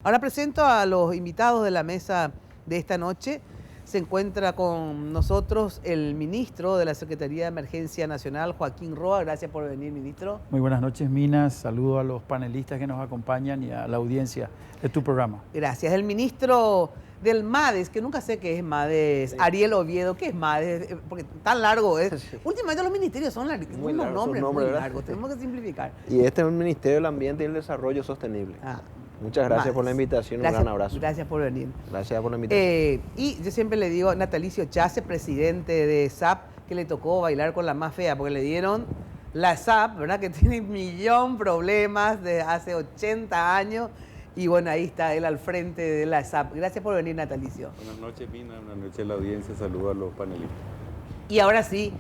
Ahora presento a los invitados de la mesa de esta noche. Se encuentra con nosotros el ministro de la Secretaría de Emergencia Nacional, Joaquín Roa. Gracias por venir, ministro. Muy buenas noches, Mina. Saludo a los panelistas que nos acompañan y a la audiencia de tu programa. Gracias. El ministro del MADES, que nunca sé qué es MADES, sí. Ariel Oviedo, ¿qué es MADES? Porque tan largo es. Sí. Últimamente los ministerios son unos nombres muy largos, tenemos que simplificar. Y este es un Ministerio del Ambiente y el Desarrollo Sostenible. Muchas gracias MADES por la invitación, un gran abrazo. Gracias por venir. Gracias por la invitación. Y yo siempre le digo a Natalicio Chase, presidente de SAP, que le tocó bailar con la más fea, porque le dieron la SAP, ¿verdad? Que tiene 1.000.000 problemas de hace 80 años. Y bueno, ahí está él al frente de la SAP. Gracias por venir, Natalicio. Buenas noches, Mina. Buenas noches a la audiencia. Saludos a los panelistas. Y ahora sí,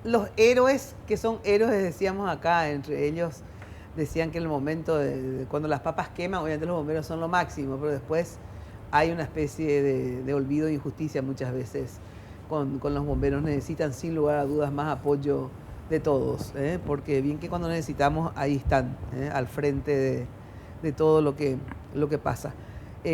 los héroes, que son héroes, decíamos acá, entre ellos decían que en el momento de cuando las papas queman, obviamente los bomberos son lo máximo, pero después hay una especie de olvido e injusticia muchas veces con los bomberos. Necesitan sin lugar a dudas más apoyo de todos, porque bien que cuando necesitamos, ahí están, al frente de todo lo que pasa.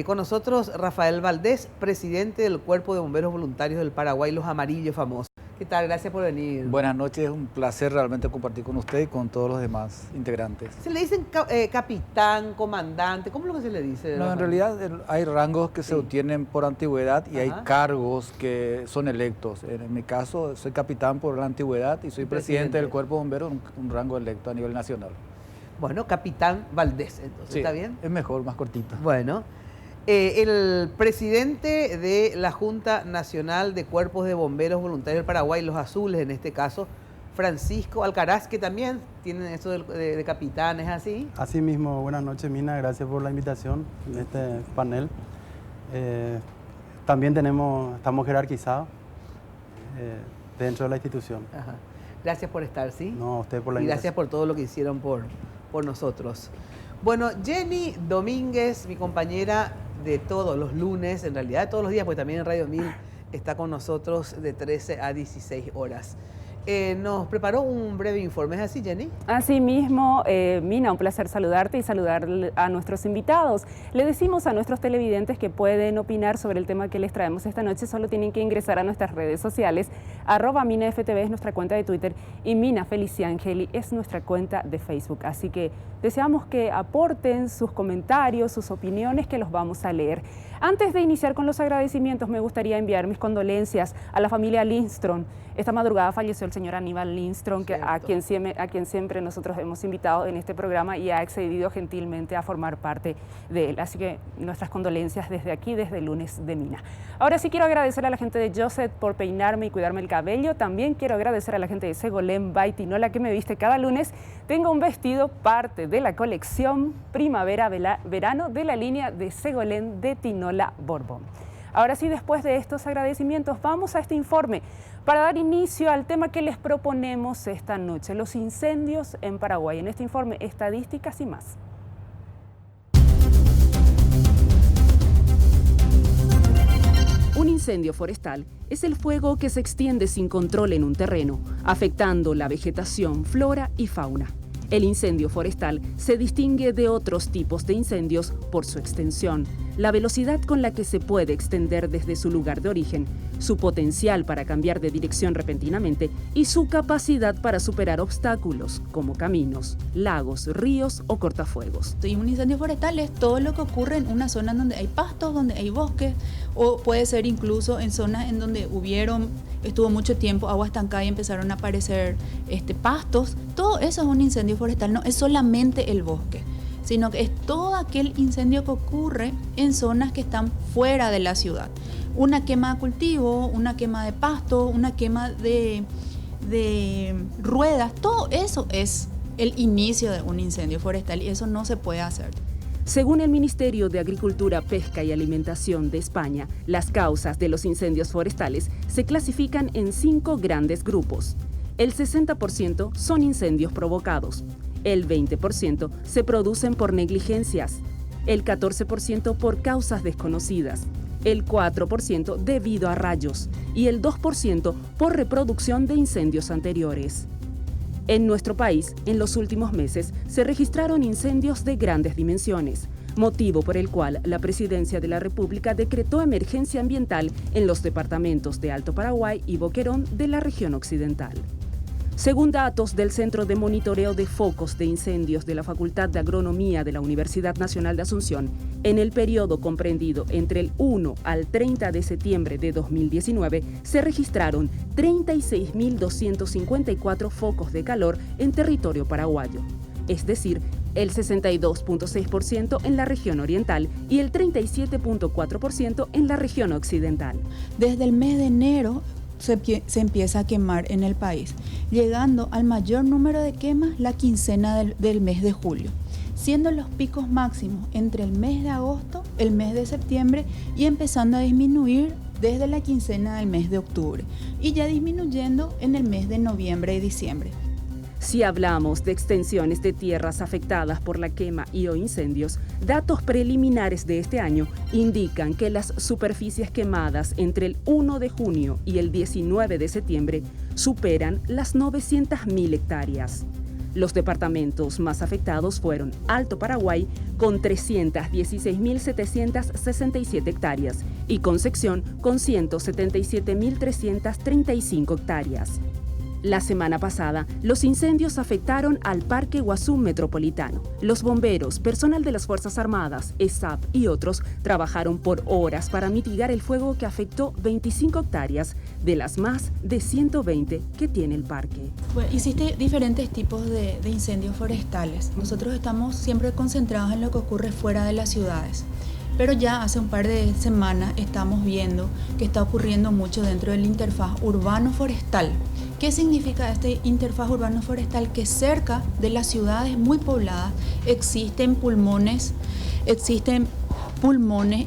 Con nosotros Rafael Valdés, presidente del Cuerpo de Bomberos Voluntarios del Paraguay, Los Amarillos famosos. ¿Qué tal? Gracias por venir. Buenas noches, es un placer realmente compartir con usted y con todos los demás integrantes. ¿Se le dicen capitán, comandante? ¿Cómo es lo que se le dice? No, en realidad hay rangos que se obtienen por antigüedad y hay cargos que son electos. En mi caso, soy capitán por la antigüedad y soy presidente del Cuerpo de Bomberos, un rango electo a nivel nacional. Bueno, capitán Valdés, entonces, ¿está bien? Es mejor, más cortito. Bueno. El presidente de la Junta Nacional de Cuerpos de Bomberos Voluntarios del Paraguay, los Azules en este caso, Francisco Alcaraz, que también tienen eso de capitán, ¿es así? Así mismo, buenas noches, Mina, gracias por la invitación en este panel. También estamos jerarquizados dentro de la institución. Ajá. Gracias por estar, ¿sí? No, a usted por la invitación. Y gracias por todo lo que hicieron por nosotros. Bueno, Jenny Domínguez, mi compañera de todos los lunes, en realidad de todos los días, pues también en Radio 1000 está con nosotros de 13 a 16 horas. Nos preparó un breve informe, ¿es así, Jenny? Así mismo, Mina, un placer saludarte y saludar a nuestros invitados. Le decimos a nuestros televidentes que pueden opinar sobre el tema que les traemos esta noche, solo tienen que ingresar a nuestras redes sociales, @MinaFTV es nuestra cuenta de Twitter y Mina Feliciangeli es nuestra cuenta de Facebook. Así que deseamos que aporten sus comentarios, sus opiniones, que los vamos a leer. Antes de iniciar con los agradecimientos, me gustaría enviar mis condolencias a la familia Lindström. Esta madrugada falleció el señor Aníbal Lindström, a quien siempre nosotros hemos invitado en este programa y ha accedido gentilmente a formar parte de él. Así que nuestras condolencias desde aquí, desde el lunes de Mina. Ahora sí quiero agradecer a la gente de Joseph por peinarme y cuidarme el cabello. También quiero agradecer a la gente de Segolén by Tinola que me viste cada lunes. Tengo un vestido parte de la colección primavera-verano de la línea de Segolén de Tinola Borbón. Ahora sí, después de estos agradecimientos, vamos a este informe para dar inicio al tema que les proponemos esta noche, los incendios en Paraguay. En este informe, estadísticas y más. Un incendio forestal es el fuego que se extiende sin control en un terreno, afectando la vegetación, flora y fauna. El incendio forestal se distingue de otros tipos de incendios por su extensión, la velocidad con la que se puede extender desde su lugar de origen, su potencial para cambiar de dirección repentinamente y su capacidad para superar obstáculos como caminos, lagos, ríos o cortafuegos. Y un incendio forestal es todo lo que ocurre en una zona donde hay pastos, donde hay bosques, o puede ser incluso en zonas en donde estuvo mucho tiempo agua estancada y empezaron a aparecer pastos. Todo eso es un incendio forestal, no es solamente el bosque, sino que es todo aquel incendio que ocurre en zonas que están fuera de la ciudad. Una quema de cultivo, una quema de pasto, una quema de ruedas, todo eso es el inicio de un incendio forestal y eso no se puede hacer. Según el Ministerio de Agricultura, Pesca y Alimentación de España, las causas de los incendios forestales se clasifican en 5 grandes grupos. El 60% son incendios provocados, el 20% se producen por negligencias, el 14% por causas desconocidas, el 4% debido a rayos y el 2% por reproducción de incendios anteriores. En nuestro país, en los últimos meses, se registraron incendios de grandes dimensiones, motivo por el cual la Presidencia de la República decretó emergencia ambiental en los departamentos de Alto Paraguay y Boquerón de la región occidental. Según datos del Centro de Monitoreo de Focos de Incendios de la Facultad de Agronomía de la Universidad Nacional de Asunción, en el periodo comprendido entre el 1 al 30 de septiembre de 2019, se registraron 36.254 focos de calor en territorio paraguayo, es decir, el 62.6% en la región oriental y el 37.4% en la región occidental. Desde el mes de enero se empieza a quemar en el país, llegando al mayor número de quemas la quincena del mes de julio, siendo los picos máximos entre el mes de agosto, el mes de septiembre y empezando a disminuir desde la quincena del mes de octubre y ya disminuyendo en el mes de noviembre y diciembre. Si hablamos de extensiones de tierras afectadas por la quema y o incendios, datos preliminares de este año indican que las superficies quemadas entre el 1 de junio y el 19 de septiembre superan las 900.000 hectáreas. Los departamentos más afectados fueron Alto Paraguay con 316.767 hectáreas y Concepción con 177.335 hectáreas. La semana pasada, los incendios afectaron al Parque Iguazú Metropolitano. Los bomberos, personal de las Fuerzas Armadas, ESAP y otros trabajaron por horas para mitigar el fuego que afectó 25 hectáreas de las más de 120 que tiene el parque. Bueno, existen diferentes tipos de incendios forestales. Nosotros estamos siempre concentrados en lo que ocurre fuera de las ciudades. Pero ya hace un par de semanas estamos viendo que está ocurriendo mucho dentro del interfaz urbano-forestal. ¿Qué significa este interfaz urbano-forestal? Que cerca de las ciudades muy pobladas existen pulmones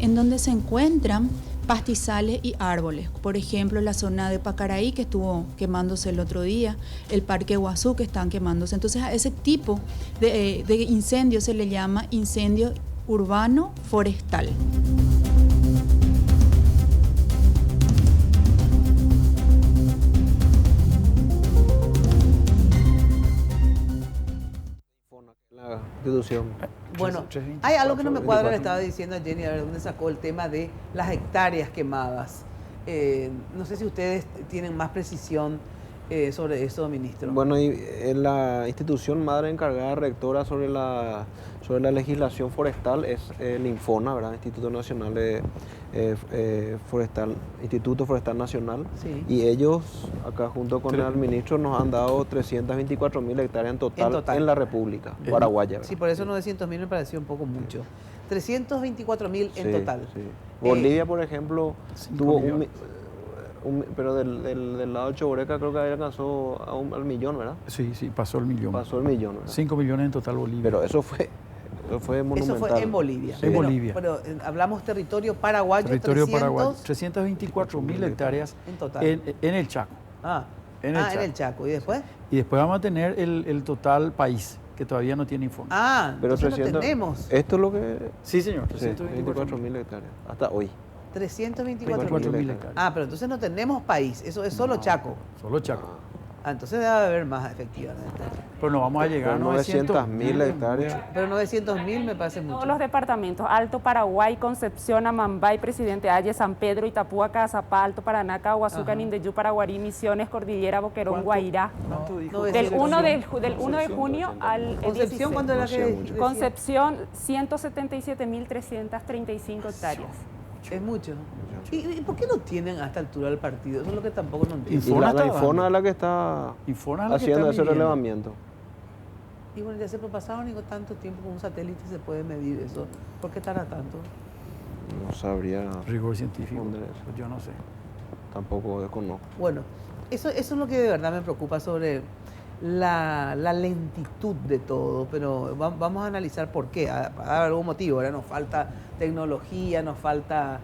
en donde se encuentran pastizales y árboles. Por ejemplo, la zona de Pacaraí, que estuvo quemándose el otro día, el Parque Iguazú, que están quemándose. Entonces, a ese tipo de incendio se le llama incendio urbano forestal. La institución. Bueno, hay algo que no me cuadra, le estaba diciendo a Jenny, a ver dónde sacó el tema de las hectáreas quemadas. No sé si ustedes tienen más precisión sobre eso, ministro. Bueno, y la institución madre encargada rectora sobre la legislación forestal es el INFONA, ¿verdad? Instituto Nacional de Forestal, Instituto Forestal Nacional. Sí. Y ellos, acá junto con el ministro, nos han dado 324.000 hectáreas en total en la República Paraguaya, ¿verdad? Sí, por eso 900.000 me pareció un poco mucho. 324.000 en total. Sí. Bolivia, por ejemplo, tuvo pero del lado de Choboreca creo que ahí alcanzó al millón, ¿verdad? Sí, pasó el millón. Pasó el millón, ¿verdad? 5 millones en total Bolivia. Pero eso fue monumental. Eso fue en Bolivia. Sí. En Bolivia. Pero hablamos territorio paraguayo. Territorio paraguayo. 324.000 hectáreas en total. En el Chaco. En el Chaco. ¿Y después? Y después vamos a tener el total país, que todavía no tiene informe. Pero 300, no tenemos. Esto es lo que... Sí, señor. 324.000 hectáreas. Hasta hoy. 324.000 hectáreas. Pero entonces no tenemos país, eso es solo Chaco. Solo Chaco. Entonces debe haber más, efectivamente. Pero no vamos a llegar a 900.000 hectáreas. Pero 900.000 me parece mucho. Todos los departamentos, Alto Paraguay, Concepción, Amambay, Presidente Ayes, San Pedro, Itapúa, Cazapá, Alto Paraná, Caguazú, Canindeyú, Paraguarí, Misiones, Cordillera, Boquerón, Guairá. Del 1 de junio al 16. ¿Concepción cuánto era que decía? Concepción, 177.335 hectáreas. Es mucho. ¿Y por qué no tienen a esta altura el partido? Eso es lo que tampoco no entiendo. Y la Infona es la que está haciendo ese relevamiento. Y bueno, ya se pasaron tanto tiempo con un satélite se puede medir eso. ¿Por qué tarda tanto? No sabría. Rigor científico. Yo no sé. Tampoco desconozco. Bueno, eso es lo que de verdad me preocupa sobre la lentitud de todo, pero vamos a analizar por qué. Para dar algún motivo, ahora nos falta tecnología, nos falta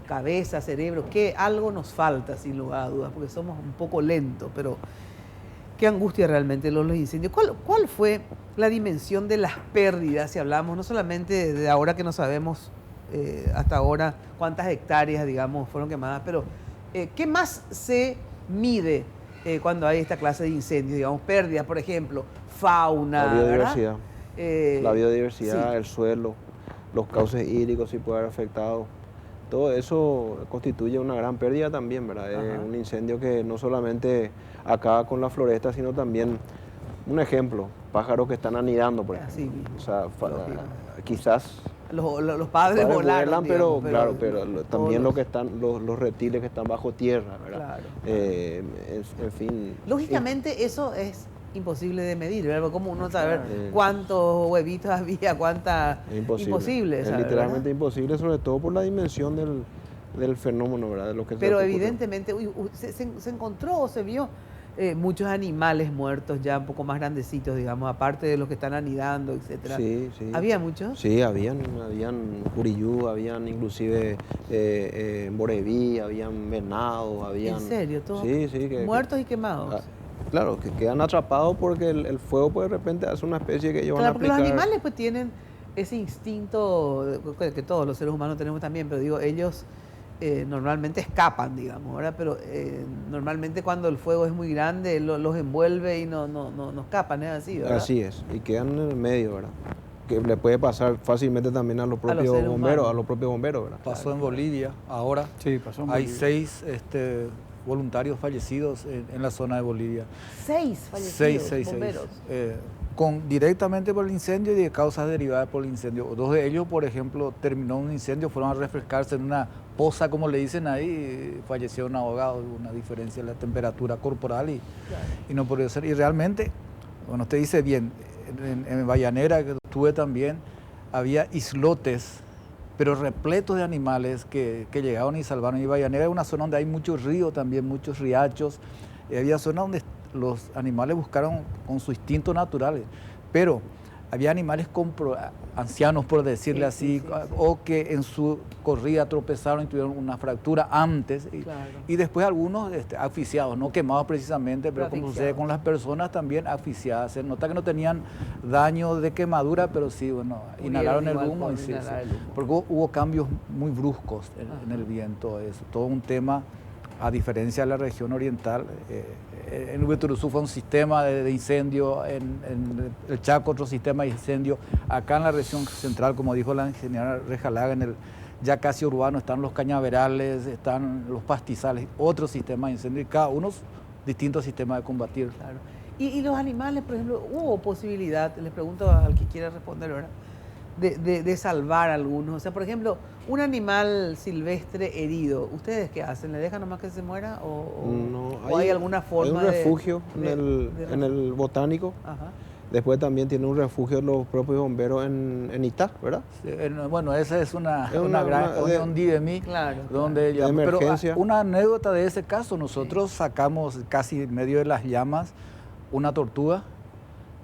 cabeza, cerebro, que algo nos falta sin lugar a dudas, porque somos un poco lentos, pero qué angustia realmente los incendios. ¿Cuál fue la dimensión de las pérdidas, si hablamos no solamente de ahora que no sabemos hasta ahora cuántas hectáreas, digamos, fueron quemadas, pero qué más se mide cuando hay esta clase de incendios, digamos, pérdidas, por ejemplo, fauna, La biodiversidad. ¿verdad? La biodiversidad, sí. el suelo, los cauces hídricos si puede haber afectado. Todo eso constituye una gran pérdida también, ¿verdad? Es un incendio que no solamente acaba con la floresta, sino también, un ejemplo, pájaros que están anidando, por ejemplo. Así mismo. O sea, Lógico. quizás Los padres volaron, pero, digamos, claro, pero también todos lo que están, los reptiles que están bajo tierra, ¿verdad? Claro. En fin. Lógicamente eso es imposible de medir, ¿verdad? ¿Cómo uno saber Claro. cuántos huevitos había, cuántas... Es imposible. Imposible, Es ¿sabes, literalmente verdad? imposible, sobre todo por la dimensión del fenómeno, ¿verdad? De lo que Pero ocurrió. evidentemente se encontró o se vio muchos animales muertos ya un poco más grandecitos, digamos, aparte de los que están anidando, etcétera. Sí, sí. ¿Había muchos? Sí, habían curiyú, habían inclusive boreví, habían venado, habían... ¿En serio? ¿Todos Sí, sí. muertos y quemados? Claro, que quedan atrapados porque el fuego pues, de repente hace una especie que ellos Claro, van a porque los aplicar. animales pues tienen ese instinto que todos los seres humanos tenemos también, pero digo, ellos normalmente escapan, digamos, ¿verdad? Pero normalmente cuando el fuego es muy grande los envuelve y no escapan, es así, ¿verdad? Así es, y quedan en el medio, ¿verdad? Que le puede pasar fácilmente también a los los propios seres bomberos, humanos. a los propios bomberos, ¿verdad? Pasó en Bolivia, ahora Sí, pasó en hay Bolivia. 6 voluntarios fallecidos en la zona de Bolivia. 6 fallecidos, 6 bomberos. Directamente por el incendio y de causas derivadas por el incendio. 2 de ellos, por ejemplo, terminó un incendio, fueron a refrescarse en una poza, como le dicen ahí, y falleció un ahogado, una diferencia en la temperatura corporal y no podía ser. Y realmente, bueno, usted dice bien, en Vallanera, que estuve también, había islotes, pero repletos de animales que llegaron y salvaron. Y Vallanera es una zona donde hay muchos ríos también, muchos riachos. Y había zonas donde los animales buscaron con su instinto natural, pero había animales ancianos, por decirle así, o que en su corrida tropezaron y tuvieron una fractura antes, y después algunos asfixiados, no quemados precisamente, pero como sucede con las personas también asfixiadas. Se nota que no tenían daño de quemadura, pero sí, bueno, inhalaron el humo, y sí, porque hubo cambios muy bruscos en el viento, es todo un tema. A diferencia de la región oriental, en Hueturuzú fue un sistema de incendio, en el Chaco otro sistema de incendio, acá en la región central, como dijo la ingeniera Rejalaga, ya casi urbano están los cañaverales, están los pastizales, otro sistema de incendio, y cada uno distintos sistemas de combatir. Claro. Y los animales, por ejemplo, ¿hubo posibilidad, les pregunto al que quiera responder ahora, de salvar algunos? O sea, por ejemplo, un animal silvestre herido, ¿ustedes qué hacen? ¿Le dejan nomás que se muera? ¿O hay alguna forma hay un refugio de en el botánico. Ajá. Después también tiene un refugio los propios bomberos en Itá, ¿verdad? Sí, bueno, esa es una una gran unión de mí, Claro, donde claro. De emergencia. Pero una anécdota de ese caso, nosotros sacamos casi en medio de las llamas una tortuga,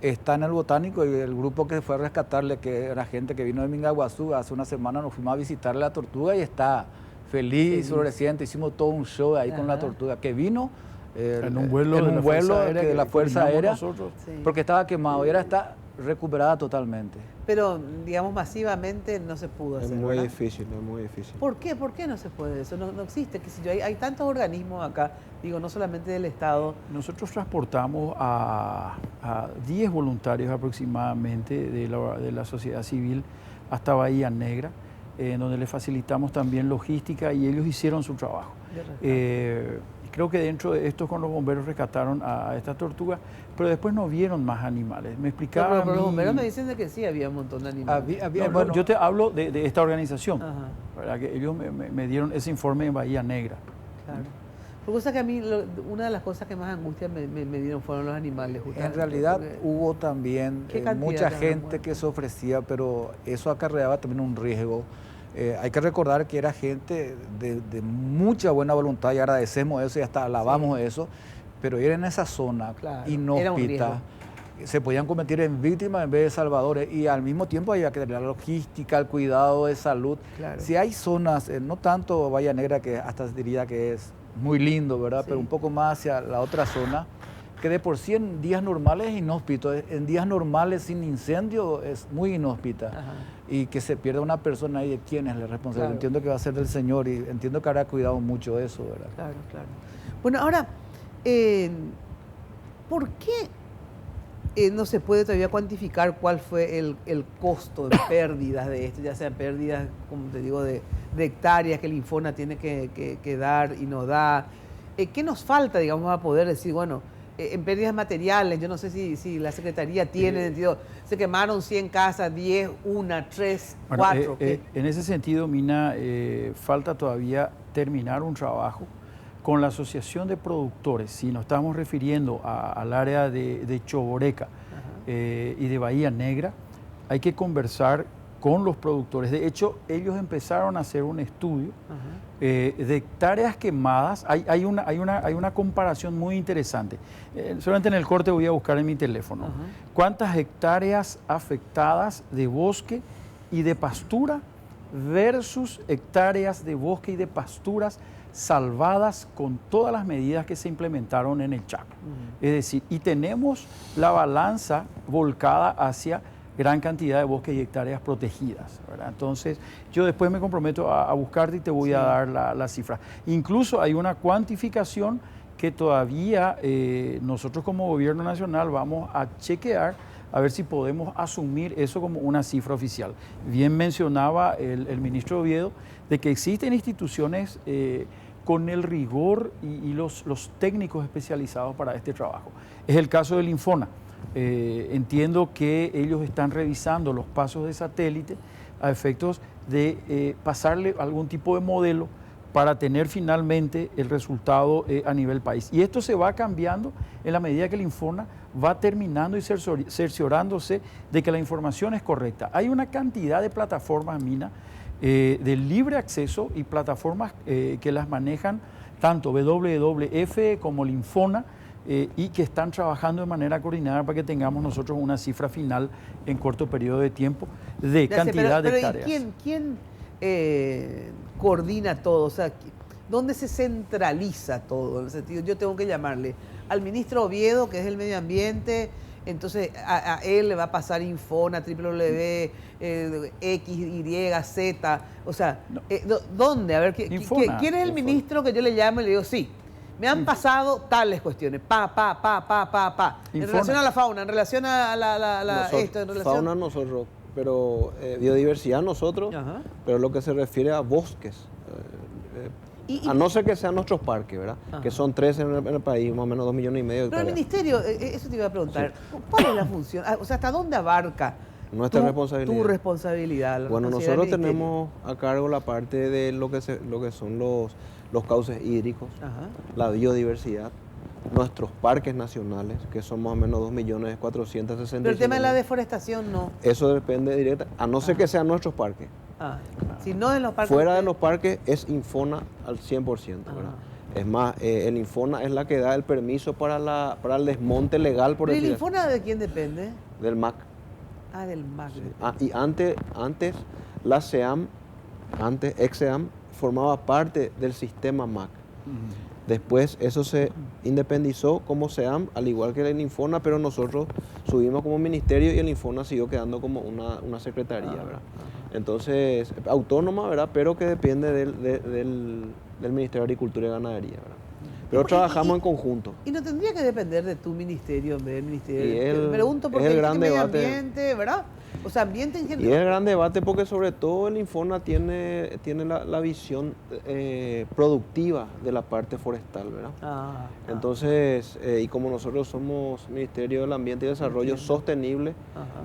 está en el botánico, y el grupo que fue a rescatarle, que era gente que vino de Mingaguazú, hace una semana nos fuimos a visitarle la tortuga y está feliz, floreciente, hicimos todo un show ahí con la tortuga, que vino En un vuelo de la Fuerza Aérea, nosotros. Sí. porque estaba quemado y ahora está recuperada totalmente. Pero, digamos, masivamente no se pudo Es hacer, muy ¿verdad? difícil, es muy difícil. ¿Por qué? ¿Por qué no se puede eso? No existe, qué sé yo. Hay tantos organismos acá, digo, no solamente del Estado. Nosotros transportamos a 10 voluntarios aproximadamente de la sociedad civil hasta Bahía Negra, en donde les facilitamos también logística y ellos hicieron su trabajo. Creo que dentro de esto con los bomberos rescataron a esta tortuga, pero después no vieron más animales. Me explicaban. Pero los bomberos me dicen de que sí había un montón de animales. Bueno, yo te hablo de esta organización, Ajá. ¿verdad? Que ellos me dieron ese informe en Bahía Negra. Claro. Porque cosa que a mí, una de las cosas que más angustia me dieron fueron los animales. En justamente, realidad porque- hubo también ¿Qué cantidad mucha de gente muertos? que se ofrecía, pero eso acarreaba también un riesgo. Hay que recordar que era gente de mucha buena voluntad y agradecemos eso y hasta alabamos eso, pero era en esa zona Claro, era un inhóspita. Se podían convertir en víctimas en vez de salvadores, y al mismo tiempo había que tener la logística, el cuidado de salud. Claro. Si hay zonas, no tanto Bahía Negra, que hasta diría que es muy lindo, ¿verdad? Sí. Pero un poco más hacia la otra zona, que de por sí en días normales es inhóspito, en días normales sin incendio es muy inhóspita. Ajá. Y que se pierda una persona ahí, ¿de quién es la responsabilidad? Claro. Entiendo que va a ser del Señor y entiendo que habrá cuidado mucho eso, ¿verdad? Claro, claro. Bueno, ahora, ¿Por qué no se puede todavía cuantificar cuál fue el costo de pérdidas de esto, ya sean pérdidas, como te digo, de hectáreas que el Infona tiene que dar y no da? ¿Qué nos falta, digamos, a poder decir, bueno, en pérdidas materiales? Yo no sé si la Secretaría tiene sentido, se quemaron 100 casas, 10, 1, 3, 4. En ese sentido, Mina, falta todavía terminar un trabajo con la Asociación de Productores. Si nos estamos refiriendo al área de Choboreca y de Bahía Negra, hay que conversar con los productores. De hecho, ellos empezaron a hacer un estudio de hectáreas quemadas. Hay una comparación muy interesante. Solamente en el corte voy a buscar en mi teléfono. ¿Cuántas hectáreas afectadas de bosque y de pastura versus hectáreas de bosque y de pasturas salvadas con todas las medidas que se implementaron en el Chaco? Es decir, y tenemos la balanza volcada hacia gran cantidad de bosques y hectáreas protegidas, ¿verdad? Entonces, yo después me comprometo a buscarte y te voy a dar la cifra. Incluso hay una cuantificación que todavía nosotros como Gobierno Nacional vamos a chequear a ver si podemos asumir eso como una cifra oficial. Bien mencionaba el ministro Oviedo de que existen instituciones con el rigor y los técnicos especializados para este trabajo. Es el caso del Infona. Entiendo que ellos están revisando los pasos de satélite a efectos de pasarle algún tipo de modelo para tener finalmente el resultado a nivel país. Y esto se va cambiando en la medida que el Infona va terminando y cerciorándose de que la información es correcta. Hay una cantidad de plataformas, Mina, de libre acceso y plataformas que las manejan tanto WWF como el Infona, y que están trabajando de manera coordinada para que tengamos nosotros una cifra final en corto periodo de tiempo de cantidad de hectáreas. ¿Quién coordina todo? O sea, ¿dónde se centraliza todo? En el sentido, yo tengo que llamarle al ministro Oviedo, que es el medio ambiente, entonces a él le va a pasar Infona, X, Y, Z, o sea, ¿dónde? A ver, ¿quién es el ministro que yo le llamo y le digo, sí, me han pasado tales cuestiones, en relación a la fauna, en relación a esto, en relación... Fauna nosotros, pero biodiversidad nosotros, pero lo que se refiere a bosques, a no ser que sean nuestros parques, ¿verdad? Que son 3 en el país, más o menos 2,5 millones de Pero el ministerio, eso te iba a preguntar, ¿cuál es la función? O sea, ¿hasta dónde abarca nuestra responsabilidad? Tu responsabilidad. Bueno, nosotros tenemos a cargo la parte de lo que son los cauces hídricos, la biodiversidad, nuestros parques nacionales, que son más o menos 2.465.000. Pero el tema de la deforestación no. Eso depende directa, a no ser que sean nuestros parques. Si no en los parques. Fuera de los parques es Infona al 100%, ¿verdad? Es más, el Infona es la que da el permiso para el desmonte legal, por decirlo. ¿Y el Infona de quién depende? Del MAC. Del MAC. Sí. Y antes la SEAM, ex-SEAM, formaba parte del sistema MAC. Después eso se independizó como SEAM, al igual que el Infona, pero nosotros subimos como ministerio y el Infona siguió quedando como una secretaría, ¿verdad? Entonces, autónoma, ¿verdad? Pero que depende del Ministerio de Agricultura y Ganadería, ¿verdad? Pero trabajamos en conjunto. ¿Y no tendría que depender de tu ministerio en vez del ministerio? Me pregunto porque es el gran medio debate, ambiente, ¿verdad? O sea, ambiente en general. Y es el gran debate porque sobre todo el Infona tiene la visión productiva de la parte forestal, ¿verdad? Entonces, y como nosotros somos Ministerio del Ambiente y Desarrollo Sostenible,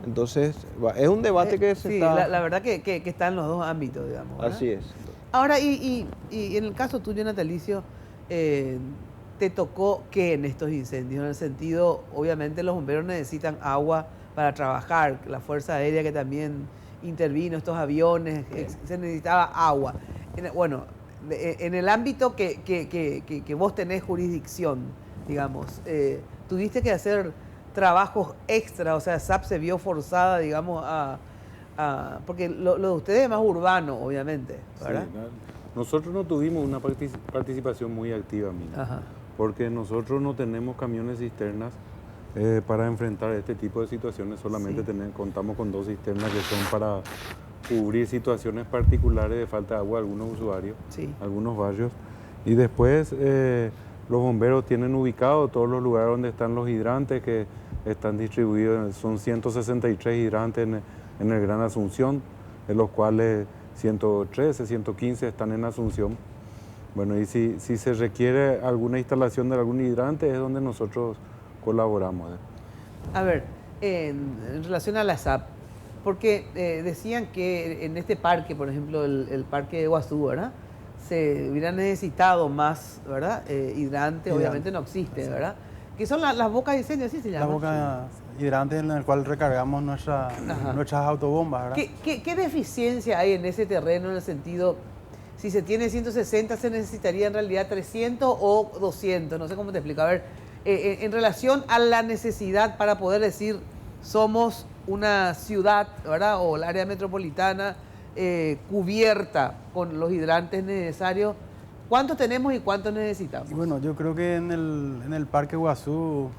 entonces es un debate que se está... La verdad que está en los dos ámbitos, digamos, ¿verdad? Así es. Ahora, y en el caso tuyo, Natalicio, ¿te tocó qué en estos incendios? En el sentido, obviamente los bomberos necesitan agua para trabajar, la Fuerza Aérea que también intervino, estos aviones, se necesitaba agua. Bueno, en el ámbito que vos tenés jurisdicción, digamos, tuviste que hacer trabajos extra, o sea, SAP se vio forzada, digamos, porque lo de ustedes es más urbano, obviamente, ¿verdad? Sí, nosotros no tuvimos una participación muy activa, Mina, porque nosotros no tenemos camiones cisternas para enfrentar este tipo de situaciones. Solamente contamos con 2 cisternas que son para cubrir situaciones particulares de falta de agua de algunos usuarios, algunos barrios. Y después los bomberos tienen ubicados todos los lugares donde están los hidrantes que están distribuidos, son 163 hidrantes en el Gran Asunción, de los cuales 113, 115 están en Asunción. Bueno, y si se requiere alguna instalación de algún hidrante es donde nosotros colaboramos. A ver, en relación a la SAP, porque decían que en este parque, por ejemplo, el parque de Guazú, ¿verdad? Se hubiera necesitado más, ¿verdad? Hidrante, obviamente no existe, ¿verdad? Que son las bocas de incendio, así se llaman. Las bocas hidrantes en las cuales recargamos nuestras autobombas, ¿verdad? ¿Qué deficiencia hay en ese terreno en el sentido, si se tiene 160, se necesitaría en realidad 300 o 200? No sé cómo te explico. A ver, en relación a la necesidad para poder decir somos una ciudad, ¿verdad? O el área metropolitana cubierta con los hidrantes necesarios, ¿cuántos tenemos y cuántos necesitamos? Y bueno, yo creo que en el Parque Guazú,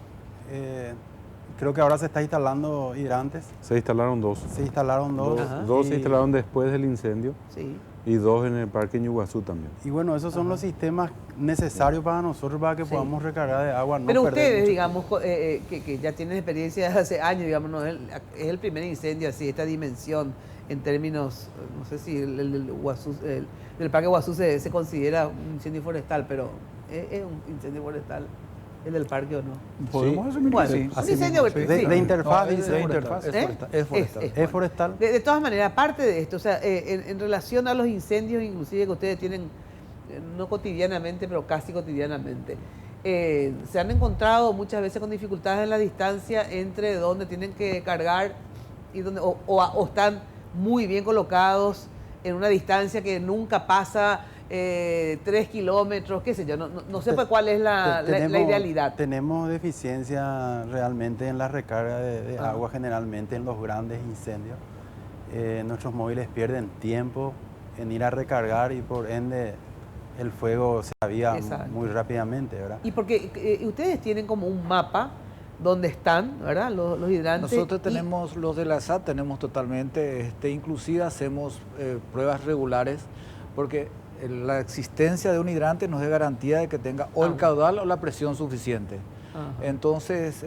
creo que ahora se está instalando hidrantes. Se instalaron dos. Se instalaron dos. Dos se instalaron después del incendio. Sí. Y dos en el Parque Ñuguazú también. Y bueno, esos son los sistemas necesarios para nosotros para que podamos recargar de agua. Pero ustedes, digamos, que ya tienen experiencia desde hace años, digamos, no, es el primer incendio así, esta dimensión, en términos, no sé si el Parque Guazú se considera un incendio forestal, pero ¿es un incendio forestal el del parque o no? Podemos asumir bueno, que sí. Un incendio de interfaz, No, dice. de interfaz. Es forestal. Es forestal. De todas maneras, aparte de esto, o sea, en relación a los incendios, inclusive que ustedes tienen, no cotidianamente, pero casi cotidianamente, se han encontrado muchas veces con dificultades en la distancia entre donde tienen que cargar y donde, o están muy bien colocados en una distancia que nunca pasa 3 kilómetros, qué sé yo, no sé cuál es la idealidad. Tenemos deficiencia realmente en la recarga de agua, generalmente en los grandes incendios. Nuestros móviles pierden tiempo en ir a recargar y por ende el fuego se avía muy rápidamente, ¿verdad? Y porque ustedes tienen como un mapa donde están, ¿verdad? Los hidrantes. Nosotros tenemos, los de la SAT tenemos totalmente, inclusive hacemos pruebas regulares, porque la existencia de un hidrante nos da garantía de que tenga o el caudal o la presión suficiente. Entonces,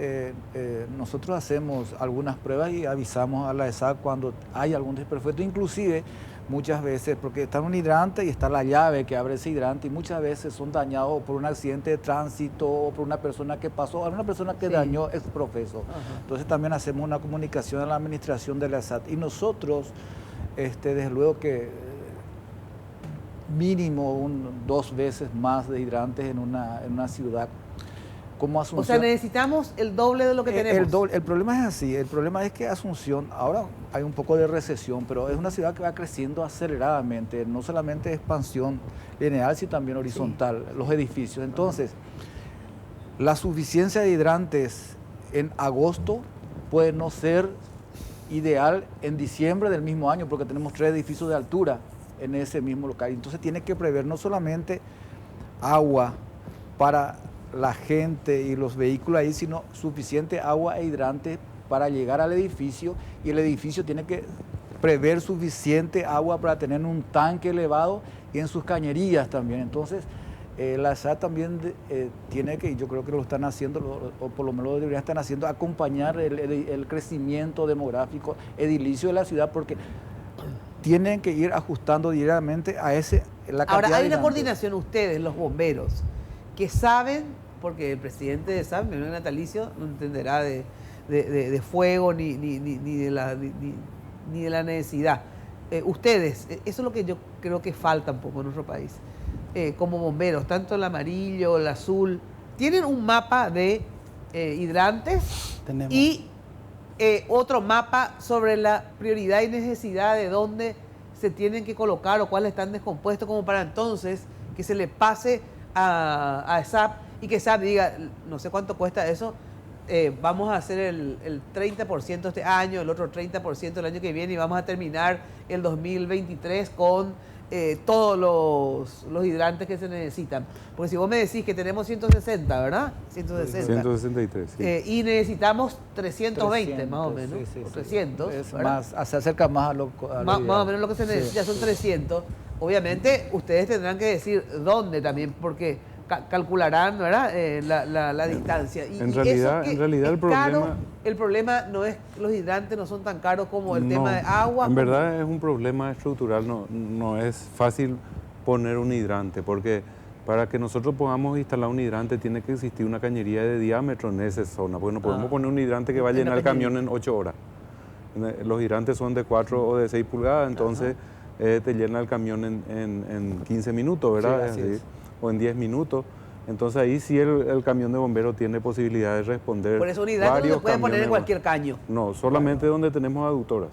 nosotros hacemos algunas pruebas y avisamos a la ESAC cuando hay algún desperfecto, inclusive muchas veces, porque está un hidrante y está la llave que abre ese hidrante y muchas veces son dañados por un accidente de tránsito o por una persona que pasó, alguna persona que dañó ex profeso. Entonces también hacemos una comunicación a la administración de la ESAT y nosotros, desde luego que mínimo 2 veces más de hidrantes en una ciudad como Asunción. O sea, necesitamos el doble de lo que tenemos. El problema es así, el problema es que Asunción, ahora hay un poco de recesión, pero es una ciudad que va creciendo aceleradamente, no solamente expansión lineal, sino también horizontal, los edificios. Entonces, la suficiencia de hidrantes en agosto puede no ser ideal en diciembre del mismo año, porque tenemos 3 edificios de altura en ese mismo local. Entonces tiene que prever no solamente agua para la gente y los vehículos ahí, sino suficiente agua e hidrante para llegar al edificio, y el edificio tiene que prever suficiente agua para tener un tanque elevado y en sus cañerías también. Entonces, la SAT también tiene que, y yo creo que lo están haciendo, o por lo menos lo deberían estar haciendo, acompañar el crecimiento demográfico edilicio de la ciudad, porque tienen que ir ajustando diariamente a la cantidad. Ahora, hay de una coordinación, ustedes, los bomberos, que saben, porque el presidente de SAP, Manuel Natalicio, no entenderá de fuego ni de la necesidad. Ustedes, eso es lo que yo creo que falta un poco en nuestro país, como bomberos, tanto el amarillo, el azul, tienen un mapa de hidrantes. Tenemos. Y otro mapa sobre la prioridad y necesidad de dónde se tienen que colocar o cuáles están descompuestos, como para entonces que se le pase a SAP y que SAP diga, no sé cuánto cuesta eso, vamos a hacer el 30% este año, el otro 30% el año que viene, y vamos a terminar el 2023 con todos los hidrantes que se necesitan. Porque si vos me decís que tenemos 160, ¿verdad? 163, sí. Y necesitamos 320 más o menos, o 300. Se acerca más a lo más o menos lo que se necesita, son 300. Obviamente, ustedes tendrán que decir dónde también, porque calcularán, ¿verdad? La distancia. En realidad el problema no es, los hidrantes no son tan caros como el tema de agua. En verdad es un problema estructural, no es fácil poner un hidrante, porque para que nosotros podamos instalar un hidrante tiene que existir una cañería de diámetro en esa zona, porque no podemos poner un hidrante que va a llenar el camión en 8 horas. Los hidrantes son de 4 o de 6 pulgadas, entonces te llena el camión en 15 minutos, ¿verdad? Sí, así es. O en 10 minutos. Entonces ahí sí el camión de bomberos tiene posibilidad de responder. Por eso un hidrante no se puede poner en cualquier caño. No, solamente donde tenemos aductoras,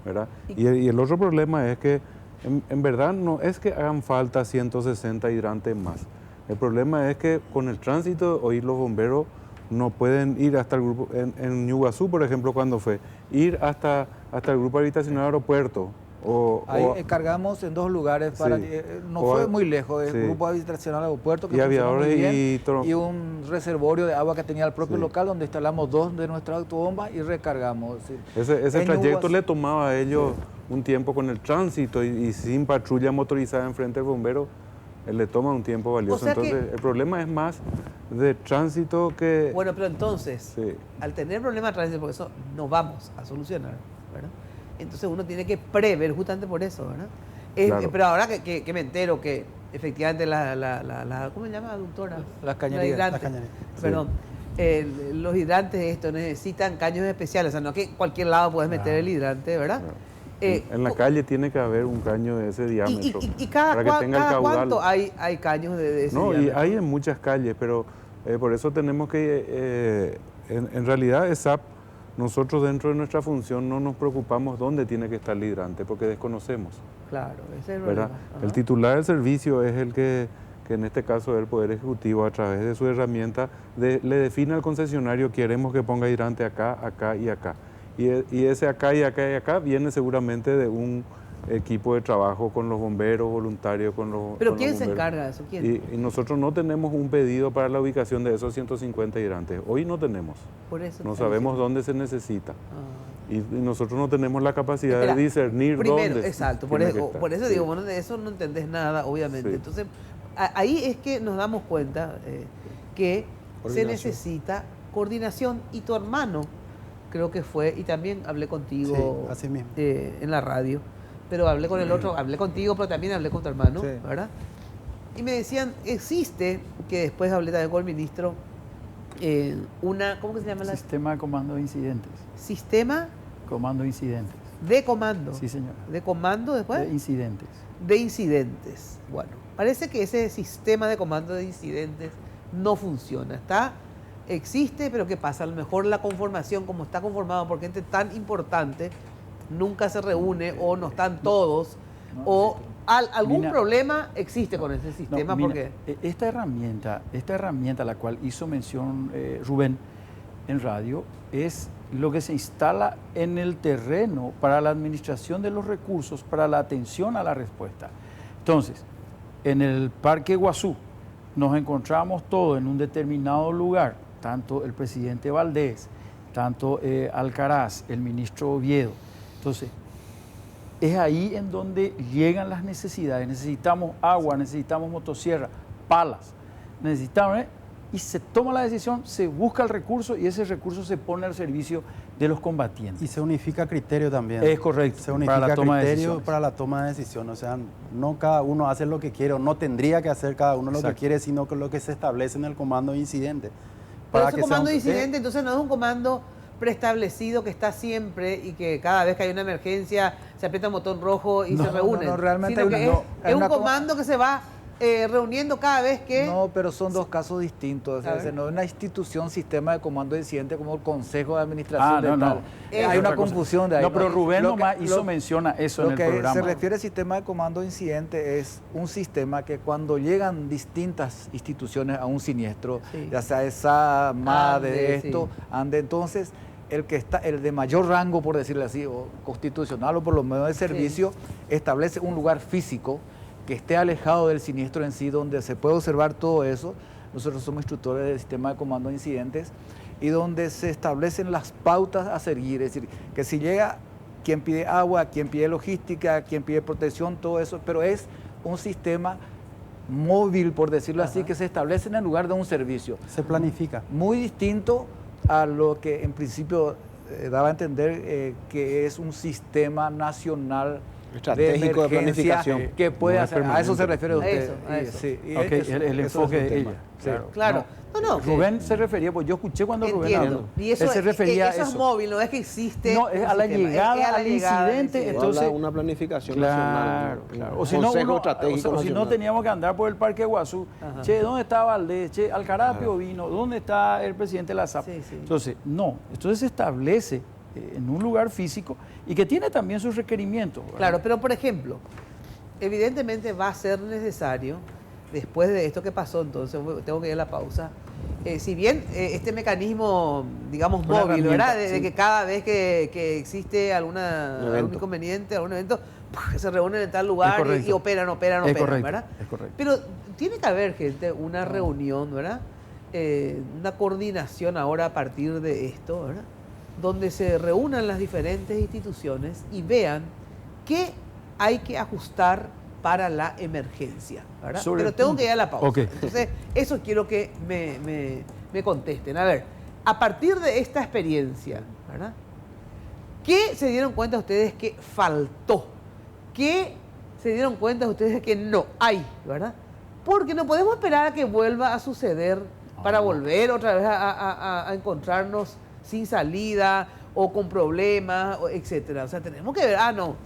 ¿verdad? Y el otro problema es que en verdad no es que hagan falta 160 hidrantes más. El problema es que con el tránsito hoy los bomberos no pueden ir hasta el grupo, en Ñuguazú, por ejemplo, cuando fue, ir hasta el grupo habitacional aeropuerto. Ahí cargamos en 2 lugares, no fue muy lejos, el grupo habitacional aeropuerto que y aviadores y un reservorio de agua que tenía el propio local donde instalamos 2 de nuestras autobombas y recargamos. Ese trayecto le tomaba a ellos un tiempo con el tránsito y sin patrulla motorizada enfrente del bombero, le toma un tiempo valioso. O sea entonces el problema es más de tránsito que... Bueno, pero entonces, al tener problemas de tránsito, porque eso no vamos a solucionar, ¿verdad? Entonces uno tiene que prever justamente por eso, ¿verdad? Claro. Pero ahora que me entero que efectivamente ¿cómo se llama, doctora? Las cañerías. Perdón. Los hidrantes estos necesitan caños especiales, o sea, no que en cualquier lado puedes meter el hidrante, ¿verdad? En la calle tiene que haber un caño de ese diámetro. ¿Y cada cuánto hay caños de ese diámetro? Y hay en muchas calles, pero por eso tenemos que, en realidad, ESAP, nosotros dentro de nuestra función no nos preocupamos dónde tiene que estar el hidrante, porque desconocemos. Claro, ese es el ¿verdad? problema. El titular del servicio es el que en este caso el Poder Ejecutivo, a través de su herramienta, le define al concesionario: queremos que ponga hidrante acá, acá y acá. Y ese acá y acá y acá viene seguramente de un equipo de trabajo con los bomberos, voluntarios, con los... ¿Pero quién se encarga de eso? ¿Quién? Y nosotros no tenemos un pedido para la ubicación de esos 150 hidrantes. Hoy no tenemos. Por eso no sabemos dónde se necesita. Y nosotros no tenemos la capacidad de discernir dónde. Exacto, por eso digo, bueno, de eso no entendés nada, obviamente. Sí. Entonces, ahí es que nos damos cuenta que se necesita coordinación. Y tu hermano, creo que fue, y también hablé contigo así mismo. En la radio, pero hablé con el otro, hablé contigo, pero también hablé con tu hermano, ¿verdad? Y me decían, existe, que después hablé también con el ministro, ¿cómo que se llama? Sistema de comando de incidentes. ¿Sistema? Comando de incidentes. ¿De comando? Sí, señor. ¿De comando después? De incidentes. De incidentes. Bueno, parece que ese sistema de comando de incidentes no funciona. Existe, pero ¿qué pasa? A lo mejor la conformación, como está conformado por gente tan importante, nunca se reúne o no están todos, algún problema existe con ese sistema. Porque esta herramienta a la cual hizo mención Rubén en radio es lo que se instala en el terreno para la administración de los recursos, para la atención a la respuesta. Entonces, en el Parque Guazú nos encontramos todos en un determinado lugar, tanto el presidente Valdés, tanto Alcaraz, el ministro Oviedo. Entonces, es ahí en donde llegan las necesidades. Necesitamos agua, necesitamos motosierra, palas, necesitamos, y se toma la decisión, se busca el recurso y ese recurso se pone al servicio de los combatientes. Y se unifica criterio también. Es correcto. Se unifica criterio para la toma de decisiones. O sea, no cada uno hace lo que quiere, o no tendría que hacer cada uno lo que quiere, sino que lo que se establece en el comando de incidente. Pero ese comando de incidente, entonces no es un comando preestablecido que está siempre y que cada vez que hay una emergencia se aprieta un botón rojo y se reúnen. No, realmente es un comando que se va reuniendo cada vez que... No, pero son dos casos distintos. No es una institución, sistema de comando de incidente como el Consejo de Administración. Hay una confusión de ahí. No, pero Rubén nomás hizo mención a eso en el programa. Lo que se refiere al sistema de comando de incidente es un sistema que cuando llegan distintas instituciones a un siniestro, ya sea esa, MADE, ANDE, entonces el de mayor rango, por decirlo así, o constitucional o por lo menos de servicio, establece un lugar físico que esté alejado del siniestro en sí, donde se puede observar todo eso. Nosotros somos instructores del sistema de comando de incidentes y donde se establecen las pautas a seguir, es decir, que si llega quien pide agua, quien pide logística, quien pide protección, todo eso, pero es un sistema móvil, por decirlo así, que se establece en el lugar de un servicio. Se planifica. Muy distinto a lo que en principio daba a entender que es un sistema nacional estratégico de planificación que puede hacer. A eso se refiere usted. A eso. Sí, y Ok, el enfoque de ella. Claro. No, Rubén se refería, pues yo escuché cuando Rubén habló. Y eso, Él se refería eso es móvil, no es que existe. No, es a la llegada al incidente. Entonces, una planificación nacional. Claro. O si no, teníamos que andar por el Parque Guazú. Che, ¿dónde está Valdés? Che, Alcarapio vino. ¿Dónde está el presidente de la SAP? Sí. Entonces se establece en un lugar físico y que tiene también sus requerimientos, ¿verdad? Claro, pero por ejemplo, evidentemente va a ser necesario, después de esto que pasó, entonces tengo que ir a la pausa, si bien este mecanismo, digamos, móvil, ¿verdad? De que cada vez que existe algún inconveniente, algún evento, se reúnen en tal lugar y operan, ¿verdad? Es correcto. Pero tiene que haber, gente, una reunión, ¿verdad? Una coordinación ahora a partir de esto, ¿verdad? Donde se reúnan las diferentes instituciones y vean qué hay que ajustar para la emergencia, ¿verdad? Pero tengo que ir a la pausa. Okay. Entonces, eso quiero que me contesten. A ver, a partir de esta experiencia, ¿verdad? ¿Qué se dieron cuenta ustedes que faltó? ¿Qué se dieron cuenta ustedes que no hay, ¿verdad? Porque no podemos esperar a que vuelva a suceder para volver otra vez a encontrarnos sin salida o con problemas, etcétera. O sea, tenemos que ver,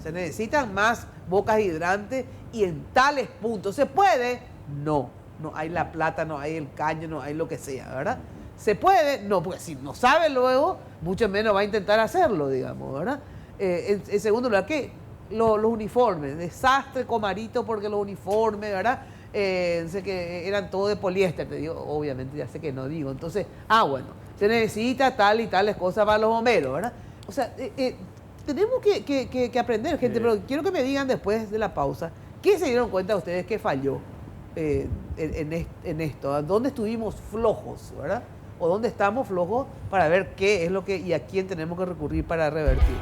se necesitan más bocas hidrantes y en tales puntos. ¿Se puede? No hay la plata, no hay el caño, no hay lo que sea, ¿verdad? ¿Se puede? No, porque si no sabe luego, mucho menos va a intentar hacerlo, digamos, ¿verdad? En segundo lugar, ¿qué? Los uniformes, desastre Comarito porque los uniformes, ¿verdad? Sé que eran todo de poliéster, te digo, obviamente ya sé que no digo. Entonces, bueno, se necesita tal y tales cosas para los bomberos, ¿verdad? O sea, tenemos que aprender, gente, pero quiero que me digan después de la pausa, ¿qué se dieron cuenta ustedes que falló en esto? ¿Dónde estuvimos flojos, verdad? ¿O dónde estamos flojos para ver qué es lo que y a quién tenemos que recurrir para revertir?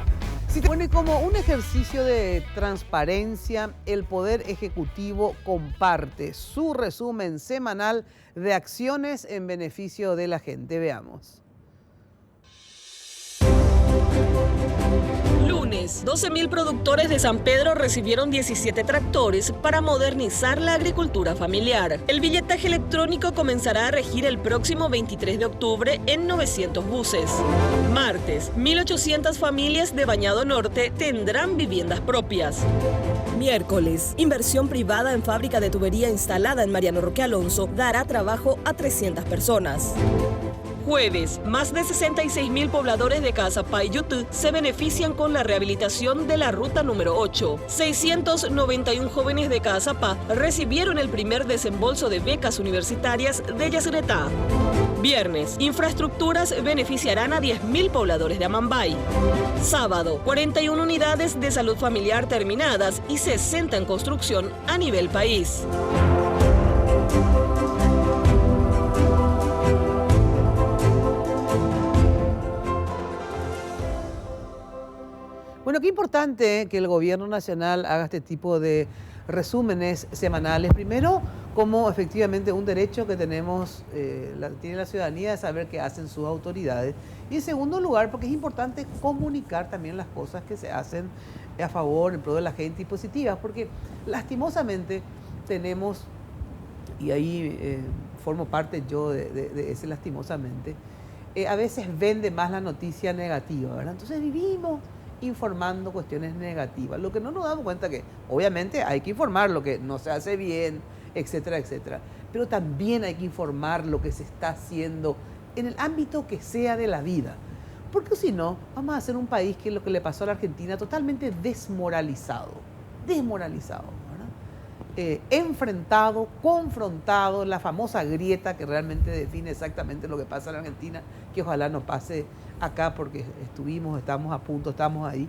Bueno, y como un ejercicio de transparencia, el Poder Ejecutivo comparte su resumen semanal de acciones en beneficio de la gente. Veamos. Lunes, 12.000 productores de San Pedro recibieron 17 tractores para modernizar la agricultura familiar. El billetaje electrónico comenzará a regir el próximo 23 de octubre en 900 buses. Martes, 1.800 familias de Bañado Norte tendrán viviendas propias. Miércoles, inversión privada en fábrica de tubería instalada en Mariano Roque Alonso dará trabajo a 300 personas. Jueves, más de 66.000 pobladores de Cazapá y Yutú se benefician con la rehabilitación de la ruta número 8. 691 jóvenes de Cazapá recibieron el primer desembolso de becas universitarias de Yacyretá. Viernes, infraestructuras beneficiarán a 10.000 pobladores de Amambay. Sábado, 41 unidades de salud familiar terminadas y 60 en construcción a nivel país. Bueno, qué importante que el gobierno nacional haga este tipo de resúmenes semanales. Primero, como efectivamente un derecho que tenemos, tiene la ciudadanía de saber qué hacen sus autoridades. Y en segundo lugar, porque es importante comunicar también las cosas que se hacen a favor, en pro de la gente y positivas. Porque lastimosamente tenemos, y ahí formo parte yo de ese lastimosamente, a veces vende más la noticia negativa, ¿verdad? Entonces vivimos informando cuestiones negativas, lo que no nos damos cuenta que obviamente hay que informar lo que no se hace bien, etcétera, etcétera, pero también hay que informar lo que se está haciendo en el ámbito que sea de la vida, porque si no, vamos a ser un país que es lo que le pasó a la Argentina, totalmente desmoralizado, ¿verdad? Enfrentado, confrontado, la famosa grieta que realmente define exactamente lo que pasa en la Argentina, que ojalá no pase acá porque estamos a punto, estamos ahí,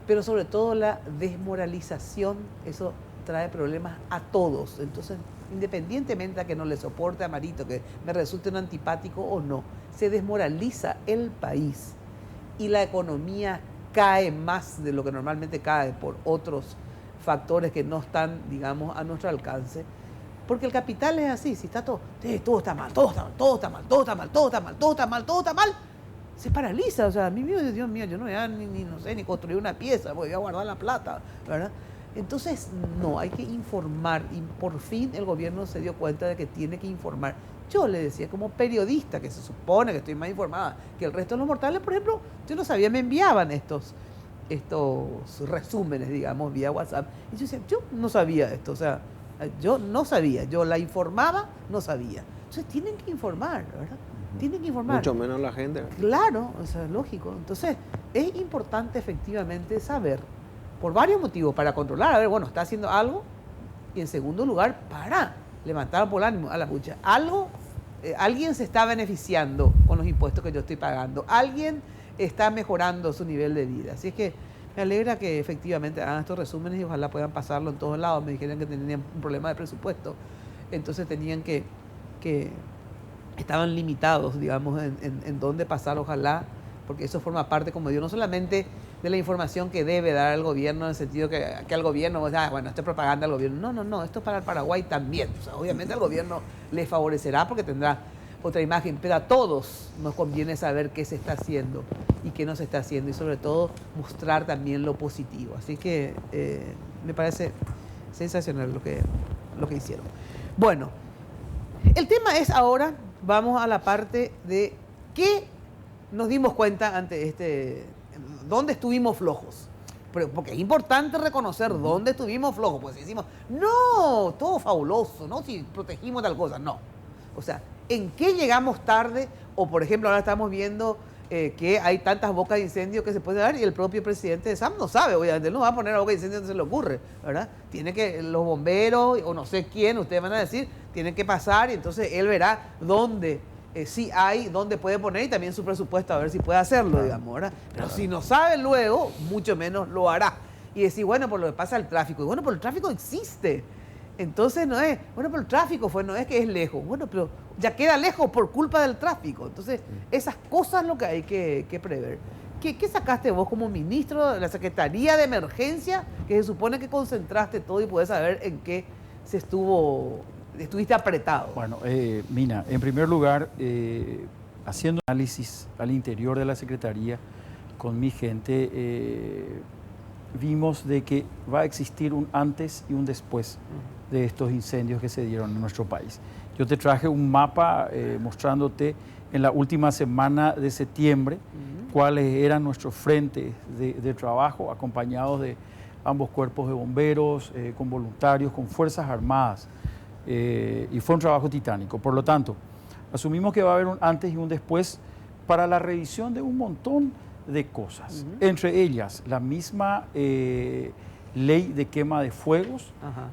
pero sobre todo la desmoralización, eso trae problemas a todos. Entonces, independientemente a que no le soporte a Marito, que me resulte un antipático o no, se desmoraliza el país y la economía cae más de lo que normalmente cae por otros factores que no están, digamos, a nuestro alcance. Porque el capital es así, si está todo, sí, todo está mal, todo está mal, todo está mal, todo está mal, todo está mal, todo está mal, todo está mal, se paraliza. O sea, a mí, Dios mío, yo no voy a no sé, ni construir una pieza, voy a guardar la plata, ¿verdad? Entonces, no, hay que informar, y por fin el gobierno se dio cuenta de que tiene que informar. Yo le decía, como periodista, que se supone que estoy más informada que el resto de los mortales, por ejemplo, yo no sabía, me enviaban estos resúmenes, digamos, vía WhatsApp, y yo decía, yo no sabía esto, o sea, yo no sabía, yo la informaba, no sabía. Entonces tienen que informar, ¿verdad? Tienen que informar. Mucho menos la gente, ¿verdad? Claro, o sea, lógico. Entonces, es importante efectivamente saber, por varios motivos, para controlar, a ver, bueno, está haciendo algo, y en segundo lugar, para levantar por el ánimo a la pucha. Alguien se está beneficiando con los impuestos que yo estoy pagando, alguien está mejorando su nivel de vida. Así es que me alegra que efectivamente hagan estos resúmenes y ojalá puedan pasarlo en todos lados. Me dijeron que tenían un problema de presupuesto, entonces tenían que estaban limitados, digamos, en dónde pasar, ojalá, porque eso forma parte, como digo, no solamente de la información que debe dar el gobierno, en el sentido que al gobierno, bueno, esto es propaganda al gobierno. No, esto es para el Paraguay también. O sea, obviamente al gobierno le favorecerá porque tendrá otra imagen, pero a todos nos conviene saber qué se está haciendo y qué no se está haciendo, y sobre todo mostrar también lo positivo. Así que me parece sensacional lo que hicieron. Bueno, el tema es ahora, vamos a la parte de qué nos dimos cuenta ante dónde estuvimos flojos. Porque es importante reconocer dónde estuvimos flojos, pues si decimos, no, todo fabuloso, no, si protegimos tal cosa, no. O sea, ¿en qué llegamos tarde? O, por ejemplo, ahora estamos viendo que hay tantas bocas de incendio que se puede dar y el propio presidente de SAM no sabe, obviamente, él no va a poner a boca de incendio donde se le ocurre, ¿verdad? Tiene que, los bomberos, o no sé quién, ustedes van a decir, tienen que pasar y entonces él verá dónde sí hay, dónde puede poner y también su presupuesto a ver si puede hacerlo, digamos, ¿verdad? Pero si no sabe luego, mucho menos lo hará. Y decir, bueno, por lo que pasa el tráfico, y bueno, pero el tráfico existe. Entonces no es, bueno, pero el tráfico no es que es lejos, bueno, pero ya queda lejos por culpa del tráfico. Entonces, esas cosas es lo que hay que prever. ¿Qué sacaste vos como ministro de la Secretaría de Emergencia, que se supone que concentraste todo y podés saber en qué estuviste apretado? Bueno, Mina, en primer lugar, haciendo análisis al interior de la Secretaría con mi gente, vimos de que va a existir un antes y un después de estos incendios que se dieron en nuestro país. Yo te traje un mapa mostrándote en la última semana de septiembre cuáles eran nuestros frentes de trabajo, acompañados de ambos cuerpos de bomberos, con voluntarios, con Fuerzas Armadas, y fue un trabajo titánico. Por lo tanto, asumimos que va a haber un antes y un después para la revisión de un montón de cosas, entre ellas la misma ley de quema de fuegos,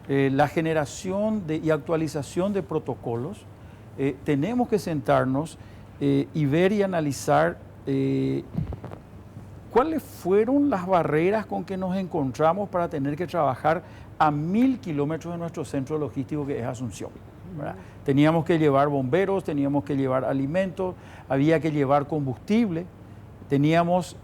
la generación y actualización de protocolos. Tenemos que sentarnos y ver y analizar cuáles fueron las barreras con que nos encontramos para tener que trabajar a 1000 kilómetros de nuestro centro logístico, que es Asunción, ¿verdad? Teníamos que llevar bomberos, teníamos que llevar alimentos, había que llevar combustible. Teníamos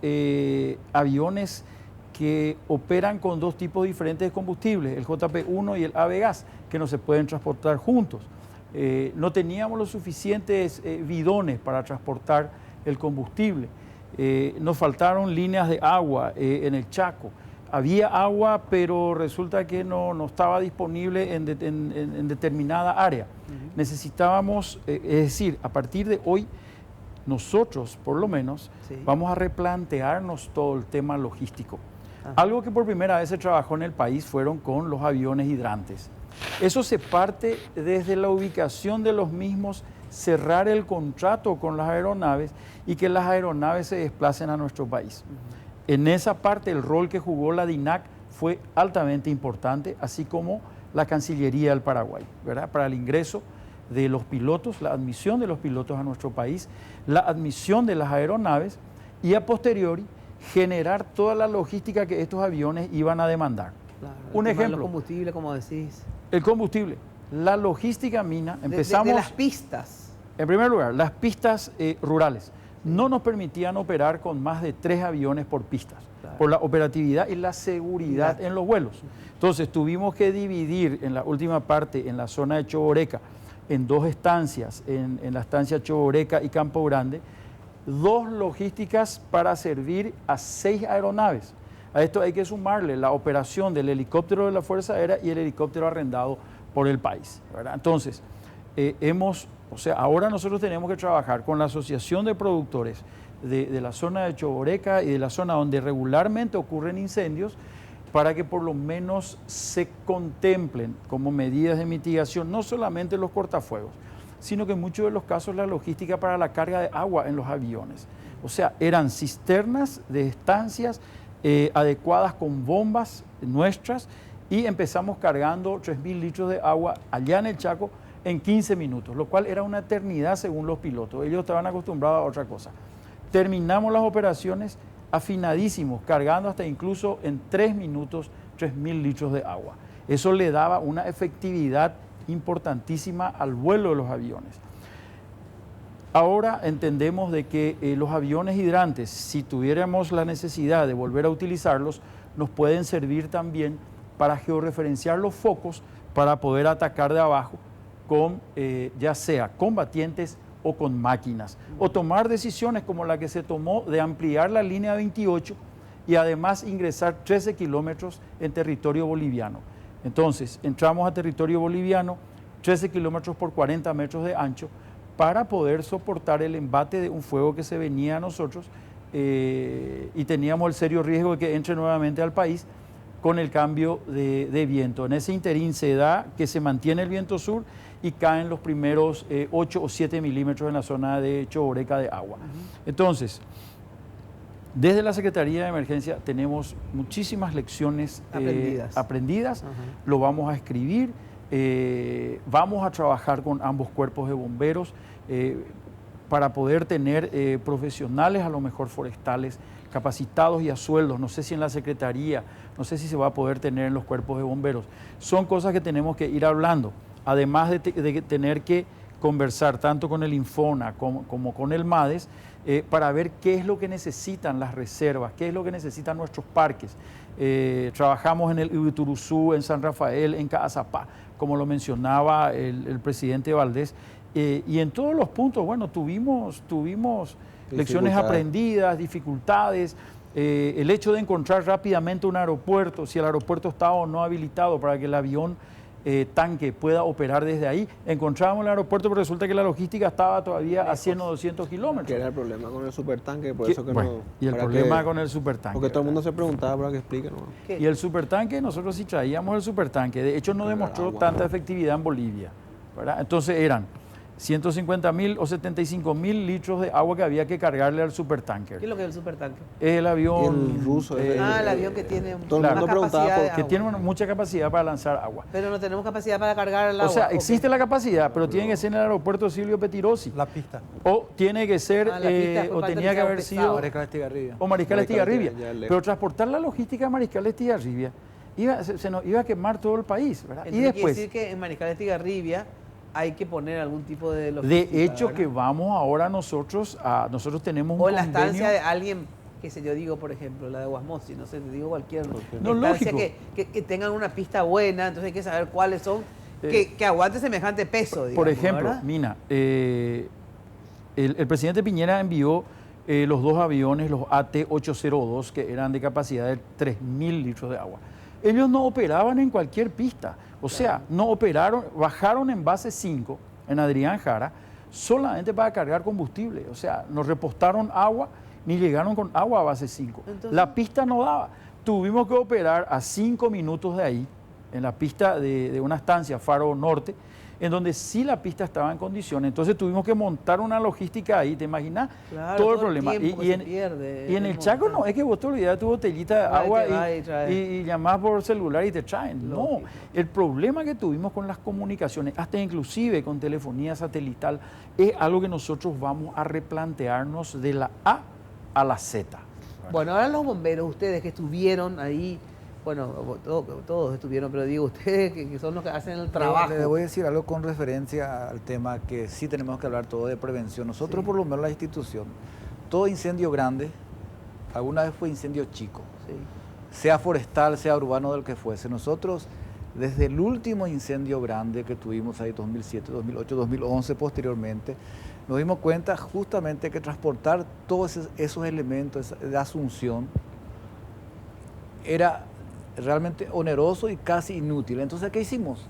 aviones que operan con dos tipos diferentes de combustibles, el JP1 y el Avigas, que no se pueden transportar juntos. No teníamos los suficientes bidones para transportar el combustible. Nos faltaron líneas de agua en el Chaco. Había agua, pero resulta que no estaba disponible en determinada área. Necesitábamos, es decir, a partir de hoy, nosotros, por lo menos, vamos a replantearnos todo el tema logístico. Algo que por primera vez se trabajó en el país fueron con los aviones hidrantes. Eso se parte desde la ubicación de los mismos, cerrar el contrato con las aeronaves y que las aeronaves se desplacen a nuestro país. En esa parte el rol que jugó la DINAC fue altamente importante, así como la Cancillería del Paraguay, ¿verdad? Para el ingreso de los pilotos, la admisión de los pilotos a nuestro país, la admisión de las aeronaves y a posteriori generar toda la logística que estos aviones iban a demandar. Claro, un ejemplo. El combustible, como decís. El combustible. La logística, Mina, empezamos... De las pistas. En primer lugar, las pistas rurales. no nos permitían operar con más de 3 aviones por pistas, por la operatividad y la seguridad en los vuelos. Entonces tuvimos que dividir en la última parte, en la zona de Choboreca, en 2 estancias, en la estancia Choboreca y Campo Grande, 2 logísticas para servir a 6 aeronaves. A esto hay que sumarle la operación del helicóptero de la Fuerza Aérea y el helicóptero arrendado por el país, ¿verdad? Entonces, ahora nosotros tenemos que trabajar con la Asociación de Productores de la zona de Choboreca y de la zona donde regularmente ocurren incendios, para que por lo menos se contemplen como medidas de mitigación no solamente los cortafuegos, sino que en muchos de los casos la logística para la carga de agua en los aviones. O sea, eran cisternas de estancias adecuadas con bombas nuestras y empezamos cargando 3.000 litros de agua allá en el Chaco en 15 minutos, lo cual era una eternidad según los pilotos. Ellos estaban acostumbrados a otra cosa. Terminamos las operaciones afinadísimos, cargando hasta incluso en 3 minutos 3.000 litros de agua. Eso le daba una efectividad importantísima al vuelo de los aviones. Ahora entendemos de que los aviones hidrantes, si tuviéramos la necesidad de volver a utilizarlos, nos pueden servir también para georreferenciar los focos para poder atacar de abajo con ya sea combatientes o con máquinas, o tomar decisiones como la que se tomó de ampliar la línea 28 y además ingresar 13 kilómetros en territorio boliviano. Entonces, entramos a territorio boliviano, 13 kilómetros por 40 metros de ancho, para poder soportar el embate de un fuego que se venía a nosotros y teníamos el serio riesgo de que entre nuevamente al país con el cambio de viento. En ese interín se da que se mantiene el viento sur y caen los primeros 8 o 7 milímetros en la zona de Choboreca de agua. Entonces, desde la Secretaría de Emergencia tenemos muchísimas lecciones aprendidas. Lo vamos a escribir, vamos a trabajar con ambos cuerpos de bomberos para poder tener profesionales, a lo mejor forestales, capacitados y a sueldos. No sé si en la Secretaría, no sé si se va a poder tener en los cuerpos de bomberos. Son cosas que tenemos que ir hablando, además de tener que conversar tanto con el Infona como con el MADES para ver qué es lo que necesitan las reservas, qué es lo que necesitan nuestros parques. Trabajamos en el Ibituruzú, en San Rafael, en Caazapá, como lo mencionaba el presidente Valdés, y en todos los puntos, bueno, tuvimos lecciones aprendidas, dificultades, el hecho de encontrar rápidamente un aeropuerto, si el aeropuerto estaba o no habilitado para que el avión tanque pueda operar desde ahí. Encontrábamos el aeropuerto, pero resulta que la logística estaba todavía a 100 o 200 kilómetros. Que era el problema con el supertanque, por eso que bueno, no... Y el problema con el supertanque. Porque todo el mundo se preguntaba para que explique, ¿no? Y el supertanque, nosotros sí traíamos el supertanque. De hecho, no demostró tanta efectividad en Bolivia, ¿verdad? Entonces eran 150.000 o 75.000 litros de agua que había que cargarle al supertanker. ¿Qué es lo que es el supertanker? Es el avión... El ruso. el avión que tiene una capacidad que tiene mucha capacidad para lanzar agua. Pero no tenemos capacidad para cargar el agua. O sea, existe la capacidad, pero tiene que ser en el aeropuerto Silvio Petirosi. La pista. O tiene que ser, o tenía que haber sido... Mariscal Estigarribia. O Mariscal Estigarribia. Pero transportar la logística de Mariscal Estigarribia se nos iba a quemar todo el país, ¿verdad? Entonces, y después... quiere decir que en Mariscal Estigarribia hay que poner algún tipo de logística. De hecho, ¿verdad? que vamos ahora nosotros tenemos un o en la convenio... estancia de alguien, que sé yo, digo, por ejemplo, la de Guasmosi, no sé, te digo cualquier No, estancia lógico. que tengan una pista buena, entonces hay que saber cuáles son, que aguante semejante peso, digamos, por ejemplo, ¿verdad? Mina, el presidente Piñera envió los 2 aviones, los AT-802, que eran de capacidad de 3.000 litros de agua. Ellos no operaban en cualquier pista, o sea, no operaron, bajaron en base 5, en Adrián Jara, solamente para cargar combustible, o sea, nos repostaron agua, ni llegaron con agua a base 5. Entonces, la pista no daba, tuvimos que operar a 5 minutos de ahí, en la pista de una estancia, Faro Norte, en donde sí la pista estaba en condiciones. Entonces tuvimos que montar una logística ahí, ¿te imaginas? Claro, todo el problema. Y en el Chaco no, es que vos te olvidás de tu botellita de agua y llamás por celular y te traen. Lógico. No, el problema que tuvimos con las comunicaciones, hasta inclusive con telefonía satelital, es algo que nosotros vamos a replantearnos de la A a la Z. Bueno, ahora los bomberos, ustedes que estuvieron ahí, bueno, todos estuvieron, pero digo, ustedes que son los que hacen el trabajo. Le voy a decir algo con referencia al tema que sí tenemos que hablar todo de prevención. Nosotros, por lo menos la institución, todo incendio grande, alguna vez fue incendio chico, Sí. sea forestal, sea urbano, del que fuese. Nosotros, desde el último incendio grande que tuvimos ahí, 2007, 2008, 2011, posteriormente, nos dimos cuenta justamente que transportar todos esos elementos de Asunción era realmente oneroso y casi inútil. Entonces, ¿qué hicimos?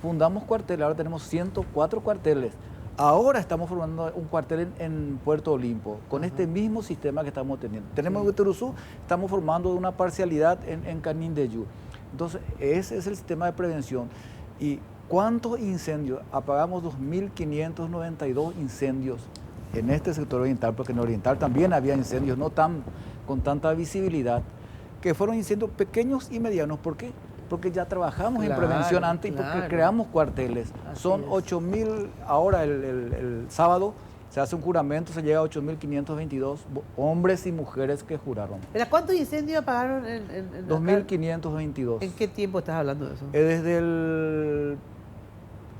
Fundamos cuarteles, ahora tenemos 104 cuarteles. Ahora estamos formando un cuartel en Puerto Olimpo, con este mismo sistema que estamos teniendo. Tenemos en Uteruzú, estamos formando una parcialidad en Canindeyú. Entonces, ese es el sistema de prevención. ¿Y cuántos incendios? Apagamos 2.592 incendios en este sector oriental, porque en oriental también había incendios no con tanta visibilidad, que fueron incendios pequeños y medianos. ¿Por qué? Porque ya trabajamos en prevención antes y porque creamos cuarteles. Son 8.000, ahora el sábado se hace un juramento, se llega a 8.522 hombres y mujeres que juraron. ¿Cuántos incendios apagaron en 2.522. ¿En qué tiempo estás hablando de eso? Desde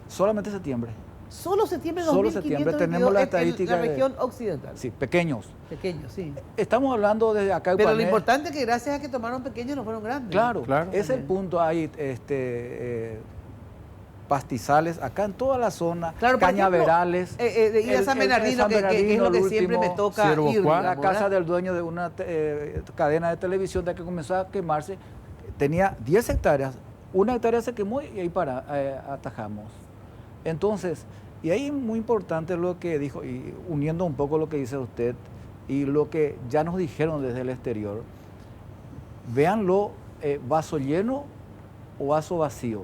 solamente septiembre. Solo septiembre de Solo septiembre tenemos la estadística. En la región occidental. Sí, pequeños. Pequeños, sí. Estamos hablando desde acá. Pero lo importante es que gracias a que tomaron pequeños no fueron grandes. Claro, es el punto. Hay pastizales acá en toda la zona, cañaverales. Ir a San Bernardino, que es lo que siempre me toca ir. La casa del dueño de una cadena de televisión de que comenzó a quemarse tenía 10 hectáreas. 1 hectárea se quemó y ahí atajamos. Entonces, y ahí es muy importante lo que dijo, y uniendo un poco lo que dice usted y lo que ya nos dijeron desde el exterior, véanlo vaso lleno o vaso vacío.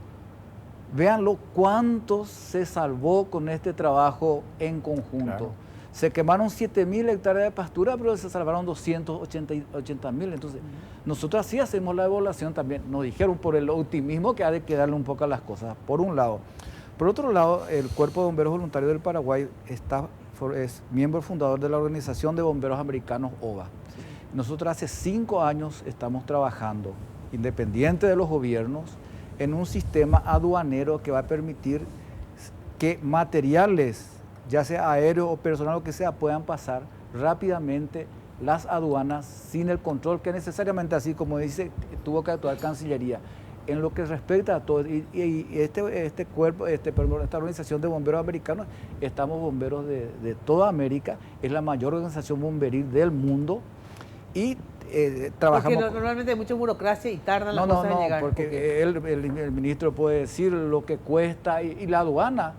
Véanlo cuánto se salvó con este trabajo en conjunto. Claro. Se quemaron 7.000 hectáreas de pastura, pero se salvaron 280.000. Entonces, nosotros así hacemos la evaluación también. Nos dijeron por el optimismo que ha de quedarle un poco a las cosas, por un lado. Por otro lado, el Cuerpo de Bomberos Voluntarios del Paraguay es miembro fundador de la Organización de Bomberos Americanos, OVA. Sí. Nosotros hace 5 años estamos trabajando, independiente de los gobiernos, en un sistema aduanero que va a permitir que materiales, ya sea aéreo o personal, lo que sea, puedan pasar rápidamente las aduanas sin el control que necesariamente, así como dice, tuvo que actuar Cancillería. En lo que respecta a todo, y este cuerpo, esta organización de bomberos americanos, estamos bomberos de toda América, es la mayor organización bomberil del mundo y trabajamos... Porque normalmente hay mucha burocracia y tardan las cosas en llegar. Porque el ministro puede decir lo que cuesta y la aduana.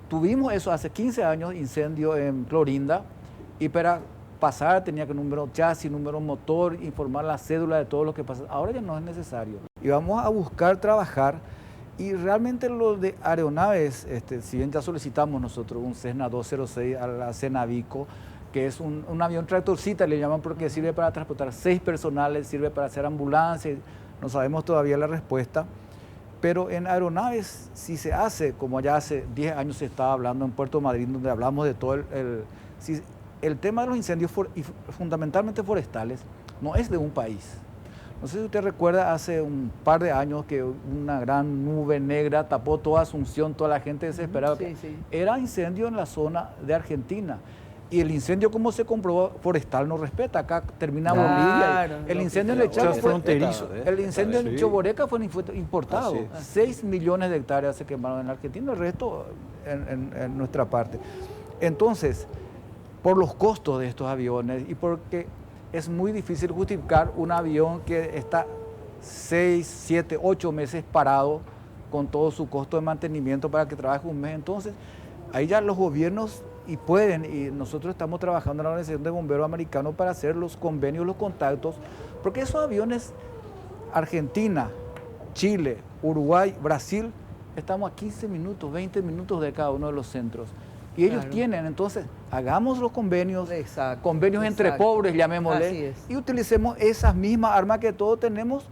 Tuvimos eso hace 15 años, incendio en Clorinda, y para pasar tenía que número chasis, número motor, informar la cédula de todo lo que pasa. Ahora ya no es necesario. Y vamos a buscar trabajar, y realmente lo de aeronaves, si bien ya solicitamos nosotros un Cessna 206 a la Cenavico, que es un avión tractorcita, le llaman, porque sirve para transportar 6 personales, sirve para hacer ambulancias, no sabemos todavía la respuesta. Pero en aeronaves, si se hace, como ya hace 10 años se estaba hablando en Puerto Madryn, donde hablamos de todo el tema de los incendios, y fundamentalmente forestales, no es de un país. No sé si usted recuerda hace un par de años que una gran nube negra tapó toda Asunción, toda la gente desesperada. Sí, sí. Era incendio en la zona de Argentina. Y el incendio, como se comprobó, forestal no respeta. Acá termina Bolivia. El incendio en Lechal fue fronterizo. El incendio en Choboreca fue importado. 6 millones de hectáreas se quemaron en Argentina, el resto en nuestra parte. Entonces, por los costos de estos aviones y porque es muy difícil justificar un avión que está 6, 7, 8 meses parado con todo su costo de mantenimiento para que trabaje un mes. Entonces, ahí ya los gobiernos y nosotros estamos trabajando en la Organización de Bomberos Americanos para hacer los convenios, los contactos, porque esos aviones, Argentina, Chile, Uruguay, Brasil, estamos a 15 minutos, 20 minutos de cada uno de los centros. Y ellos tienen, entonces, hagamos los convenios, convenios entre pobres, llamémosle, y utilicemos esas mismas armas que todos tenemos.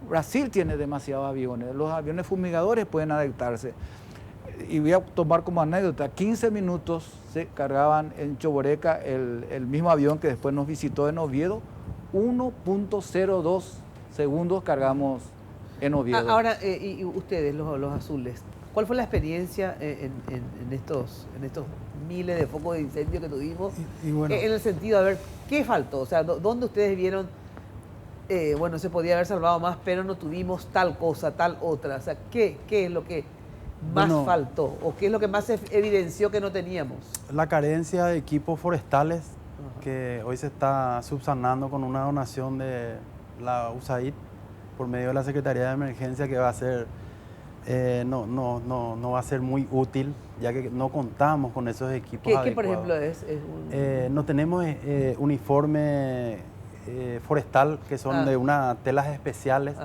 Brasil tiene demasiados aviones, los aviones fumigadores pueden adaptarse. Y voy a tomar como anécdota, 15 minutos se cargaban en Choboreca el mismo avión que después nos visitó en Oviedo, 1.02 segundos cargamos en Oviedo. Ahora, y ustedes, los azules, ¿cuál fue la experiencia en estos miles de focos de incendio que tuvimos. Y bueno, en el sentido, a ver, ¿qué faltó? O sea, ¿dónde ustedes vieron, bueno, se podía haber salvado más, pero no tuvimos tal cosa, tal otra? O sea, ¿qué es lo que más faltó? ¿O qué es lo que más evidenció que no teníamos? La carencia de equipos forestales, que hoy se está subsanando con una donación de la USAID por medio de la Secretaría de Emergencia, que va a ser, no va a ser muy útil, ya que no contamos con esos equipos ¿Qué adecuados. por ejemplo es no tenemos uniforme forestal, que son de unas telas especiales,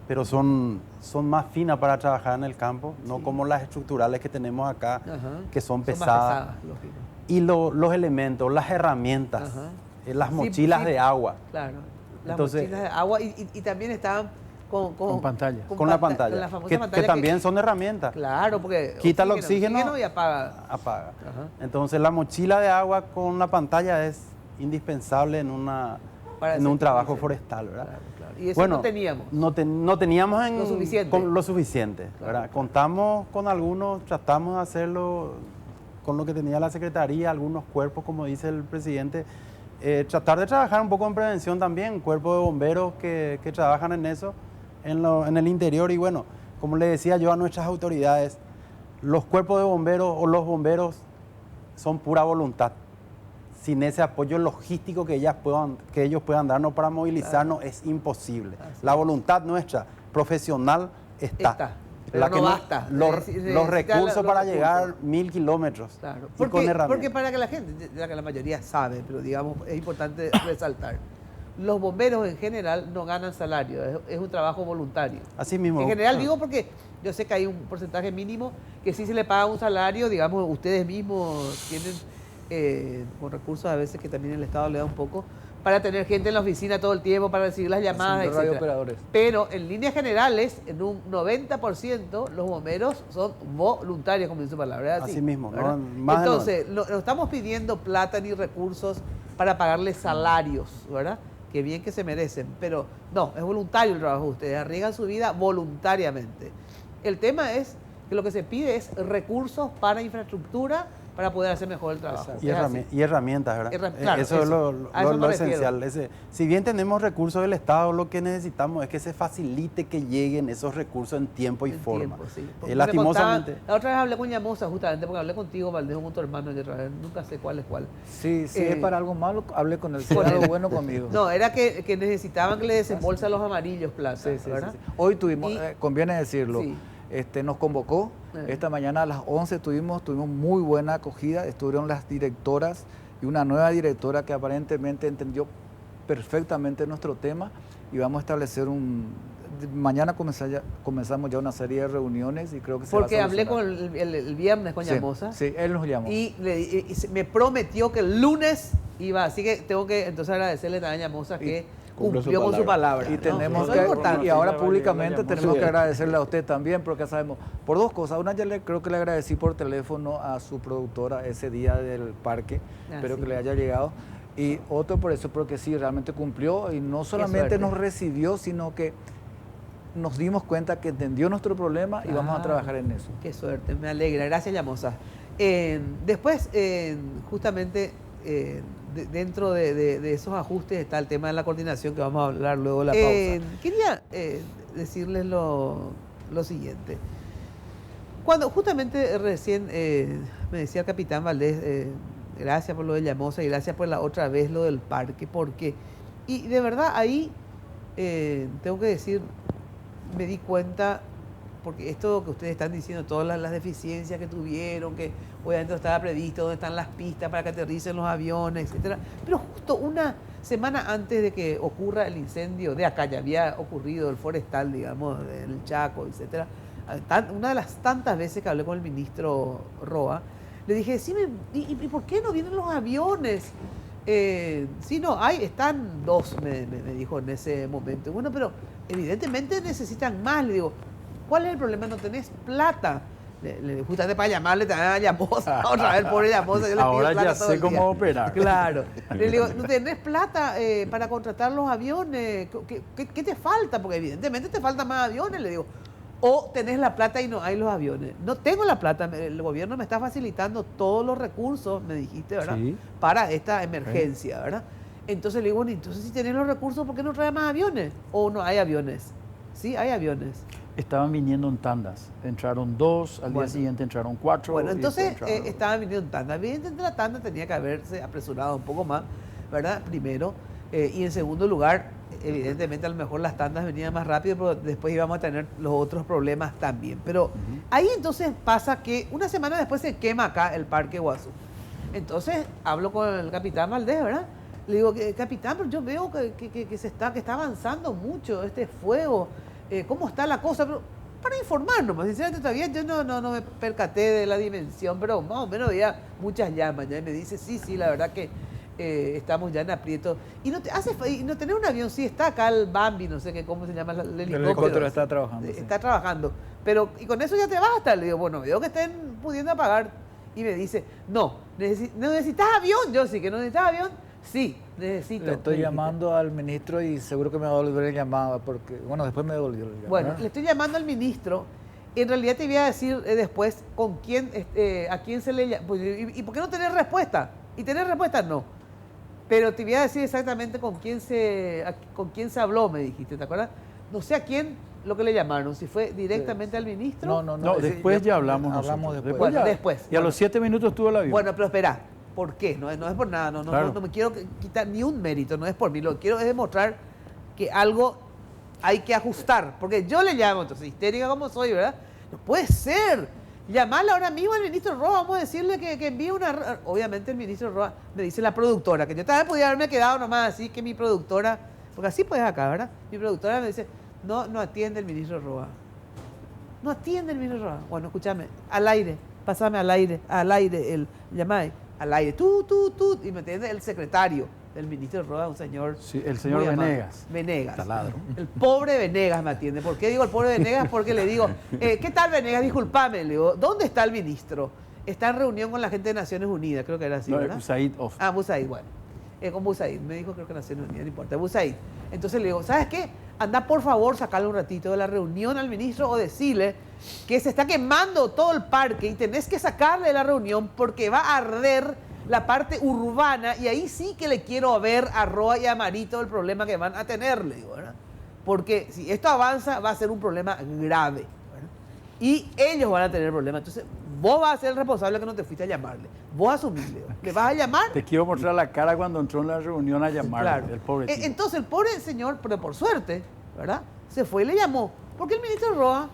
pero son más finas para trabajar en el campo, no como las estructurales que tenemos acá, que son pesadas. lógico. Y los elementos, las herramientas, las mochilas de agua. Claro, las Entonces, mochilas de agua y también estaban con pantalla. Con la pantalla, la famosa que pantalla también son herramientas. Claro, porque Quita el oxígeno y apaga. Entonces la mochila de agua con la pantalla es indispensable en un trabajo forestal, ¿verdad? Claro. Y eso no teníamos. No teníamos lo suficiente. Claro. ¿Verdad? Contamos con algunos, tratamos de hacerlo con lo que tenía la Secretaría, algunos cuerpos, como dice el presidente, tratar de trabajar un poco en prevención también, cuerpos de bomberos que trabajan en eso, en el interior. Y bueno, como le decía yo a nuestras autoridades, los cuerpos de bomberos o los bomberos son pura voluntad. Sin ese apoyo logístico que ellos puedan darnos para movilizarnos, es imposible. La voluntad nuestra, profesional, está. Pero no basta. Los recursos para llegar 1000 kilómetros. Claro. Con Porque para que la gente, ya que la mayoría sabe, pero digamos, es importante resaltar, los bomberos en general no ganan salario, es un trabajo voluntario. Así mismo. En general digo porque yo sé que hay un porcentaje mínimo que sí se le paga un salario, digamos, ustedes mismos tienen con recursos a veces que también el Estado le da un poco, para tener gente en la oficina todo el tiempo, para recibir las llamadas, etc. Radiooperadores. Pero en líneas generales, en un 90%, los bomberos son voluntarios, como dice su palabra. Así mismo. Entonces, no estamos pidiendo plata ni recursos para pagarles salarios, ¿verdad? Que bien que se merecen, pero no, es voluntario el trabajo de ustedes, arriesgan su vida voluntariamente. El tema es que lo que se pide es recursos para infraestructura, para poder hacer mejor el trabajo. Y herramientas, ¿verdad? Claro, eso es lo esencial. Si bien tenemos recursos del Estado, lo que necesitamos es que se facilite que lleguen esos recursos en tiempo y forma. Lastimosamente. La otra vez hablé con Yamosa, justamente, porque hablé contigo, Valdez, con tu hermano, nunca sé cuál es cuál. Sí, es para algo malo, hablé con él. Fue algo bueno conmigo. No, era que necesitaban que le desembolsa los amarillos plata, ¿verdad? Sí. Hoy tuvimos, conviene decirlo, nos convocó. Esta mañana a las 11 tuvimos muy buena acogida, estuvieron las directoras y una nueva directora que aparentemente entendió perfectamente nuestro tema y vamos a establecer mañana comenzamos ya una serie de reuniones y creo que porque hablé con el viernes con Yamosa. Sí, él nos llamó. Y me prometió que el lunes iba, así que tengo que entonces agradecerle también a Yamosa que cumplió con su palabra. Y tenemos y ahora públicamente tenemos que agradecerle a usted también, porque sabemos, por dos cosas. Una, creo que le agradecí por teléfono a su productora ese día del parque, espero que le haya llegado. Y otro por eso, porque sí, realmente cumplió y no solamente nos recibió, sino que nos dimos cuenta que entendió nuestro problema y vamos a trabajar en eso. Qué suerte, me alegra. Gracias, Yamosa. Después, justamente, dentro de esos ajustes está el tema de la coordinación, que vamos a hablar luego de la pausa. Quería decirles lo siguiente. Cuando justamente recién me decía el capitán Valdés, gracias por lo de Yamosa y gracias por la otra vez lo del parque, porque, y de verdad ahí tengo que decir, me di cuenta, porque esto que ustedes están diciendo, todas las deficiencias que tuvieron, que obviamente no estaba previsto, dónde están las pistas para que aterricen los aviones, etcétera. Pero justo una semana antes de que ocurra el incendio de acá, ya había ocurrido el forestal, digamos, el Chaco, etcétera. Una de las tantas veces que hablé con el ministro Roa, le dije, decime, ¿y por qué no vienen los aviones? Sí, no, están dos, me dijo en ese momento. Bueno, pero evidentemente necesitan más. Le digo, ¿cuál es el problema? No tenés plata. Justamente para llamarle también a Yamosa, otra vez pobre Yamosa. Yo le ahora pido plata ya todo sé el día. cómo operar. Claro. Le digo, ¿no tenés plata para contratar los aviones? ¿Qué te falta? Porque evidentemente te faltan más aviones. Le digo, o tenés la plata y no hay los aviones. No tengo la plata, el gobierno me está facilitando todos los recursos, me dijiste, ¿verdad? Sí. Para esta emergencia, ¿verdad? Entonces le digo, bueno, entonces si tenés los recursos, ¿por qué no traes más aviones? ¿O no hay aviones? Sí, hay aviones. Estaban viniendo en tandas. Entraron 2, al día siguiente entraron 4. Bueno, entonces estaban viniendo en tanda. Evidentemente la tanda tenía que haberse apresurado un poco más, ¿verdad? Primero. Y en segundo lugar, evidentemente a lo mejor las tandas venían más rápido, pero después íbamos a tener los otros problemas también. Pero ahí entonces pasa que una semana después se quema acá el Parque Iguazú. Entonces hablo con el capitán Valdés, ¿verdad? Le digo, capitán, pero yo veo que está avanzando mucho este fuego. ¿Cómo está la cosa? Pero para informarnos, sinceramente todavía yo no me percaté de la dimensión, pero más o menos veía muchas llamas. Ya me dice, sí, la verdad que estamos ya en aprieto. Y no tenés un avión, sí, está acá el Bambi, no sé qué, cómo se llama el helicóptero. El helicóptero está trabajando. Está trabajando. Pero, y con eso ya te basta. Le digo, bueno, veo que estén pudiendo apagar. Y me dice, no necesitas avión. Yo sí que no necesitas avión. Sí, necesito. Le estoy llamando al ministro y seguro que me va a devolver el llamado, porque, bueno, después me devolvió el llamado. Bueno, le estoy llamando al ministro. En realidad te voy a decir después con quién, a quién se le llama. Pues, ¿y por qué no tenés respuesta? ¿Y tenés respuesta? No. Pero te voy a decir exactamente con quién se habló, me dijiste, ¿te acuerdas? No sé a quién lo que le llamaron, si fue directamente al ministro. No, después ya hablamos después. Bueno, después. Y a los 7 minutos tuvo el avión. Bueno, pero espera, ¿por qué? No es por nada, Claro. no me quiero quitar ni un mérito, no es por mí, lo que quiero es demostrar que algo hay que ajustar, porque yo le llamo, entonces, histérica como soy, ¿verdad? No puede ser. Llamarle ahora mismo al ministro Roa, vamos a decirle que envíe una... Obviamente el ministro Roa me dice la productora, que yo también podía haberme quedado nomás así, que mi productora, porque así pues acá, ¿verdad? Mi productora me dice, no atiende el ministro Roa. No atiende el ministro Roa. Bueno, escúchame, al aire, pásame al aire, llamáis, al aire, tú, y me atiende el secretario del ministro Roa, un señor... Sí, el señor Venegas. Venegas. Taladro. El pobre Venegas me atiende. ¿Por qué digo el pobre Venegas? Porque le digo, ¿qué tal Venegas? Disculpame, le digo, ¿dónde está el ministro? Está en reunión con la gente de Naciones Unidas, creo que era así, ¿verdad? Busaid. Busaid, bueno. Con Busaid, me dijo creo que Naciones Unidas, no importa, Busaid. Entonces le digo, ¿sabes qué? Anda por favor, sacarle un ratito de la reunión al ministro o decirle que se está quemando todo el parque y tenés que sacarle de la reunión porque va a arder la parte urbana y ahí sí que le quiero ver a Roa y a Marito el problema que van a tener, le digo, ¿verdad? Porque si esto avanza va a ser un problema grave, ¿verdad? Y ellos van a tener problemas. Entonces, vos vas a ser el responsable que no te fuiste a llamarle. Vos asumile. ¿Le vas a llamar? Te quiero mostrar la cara cuando entró en la reunión a llamarle, claro. El pobre tipo. Entonces, el pobre señor, pero por suerte, ¿verdad? Se fue y le llamó. Porque el ministro Roa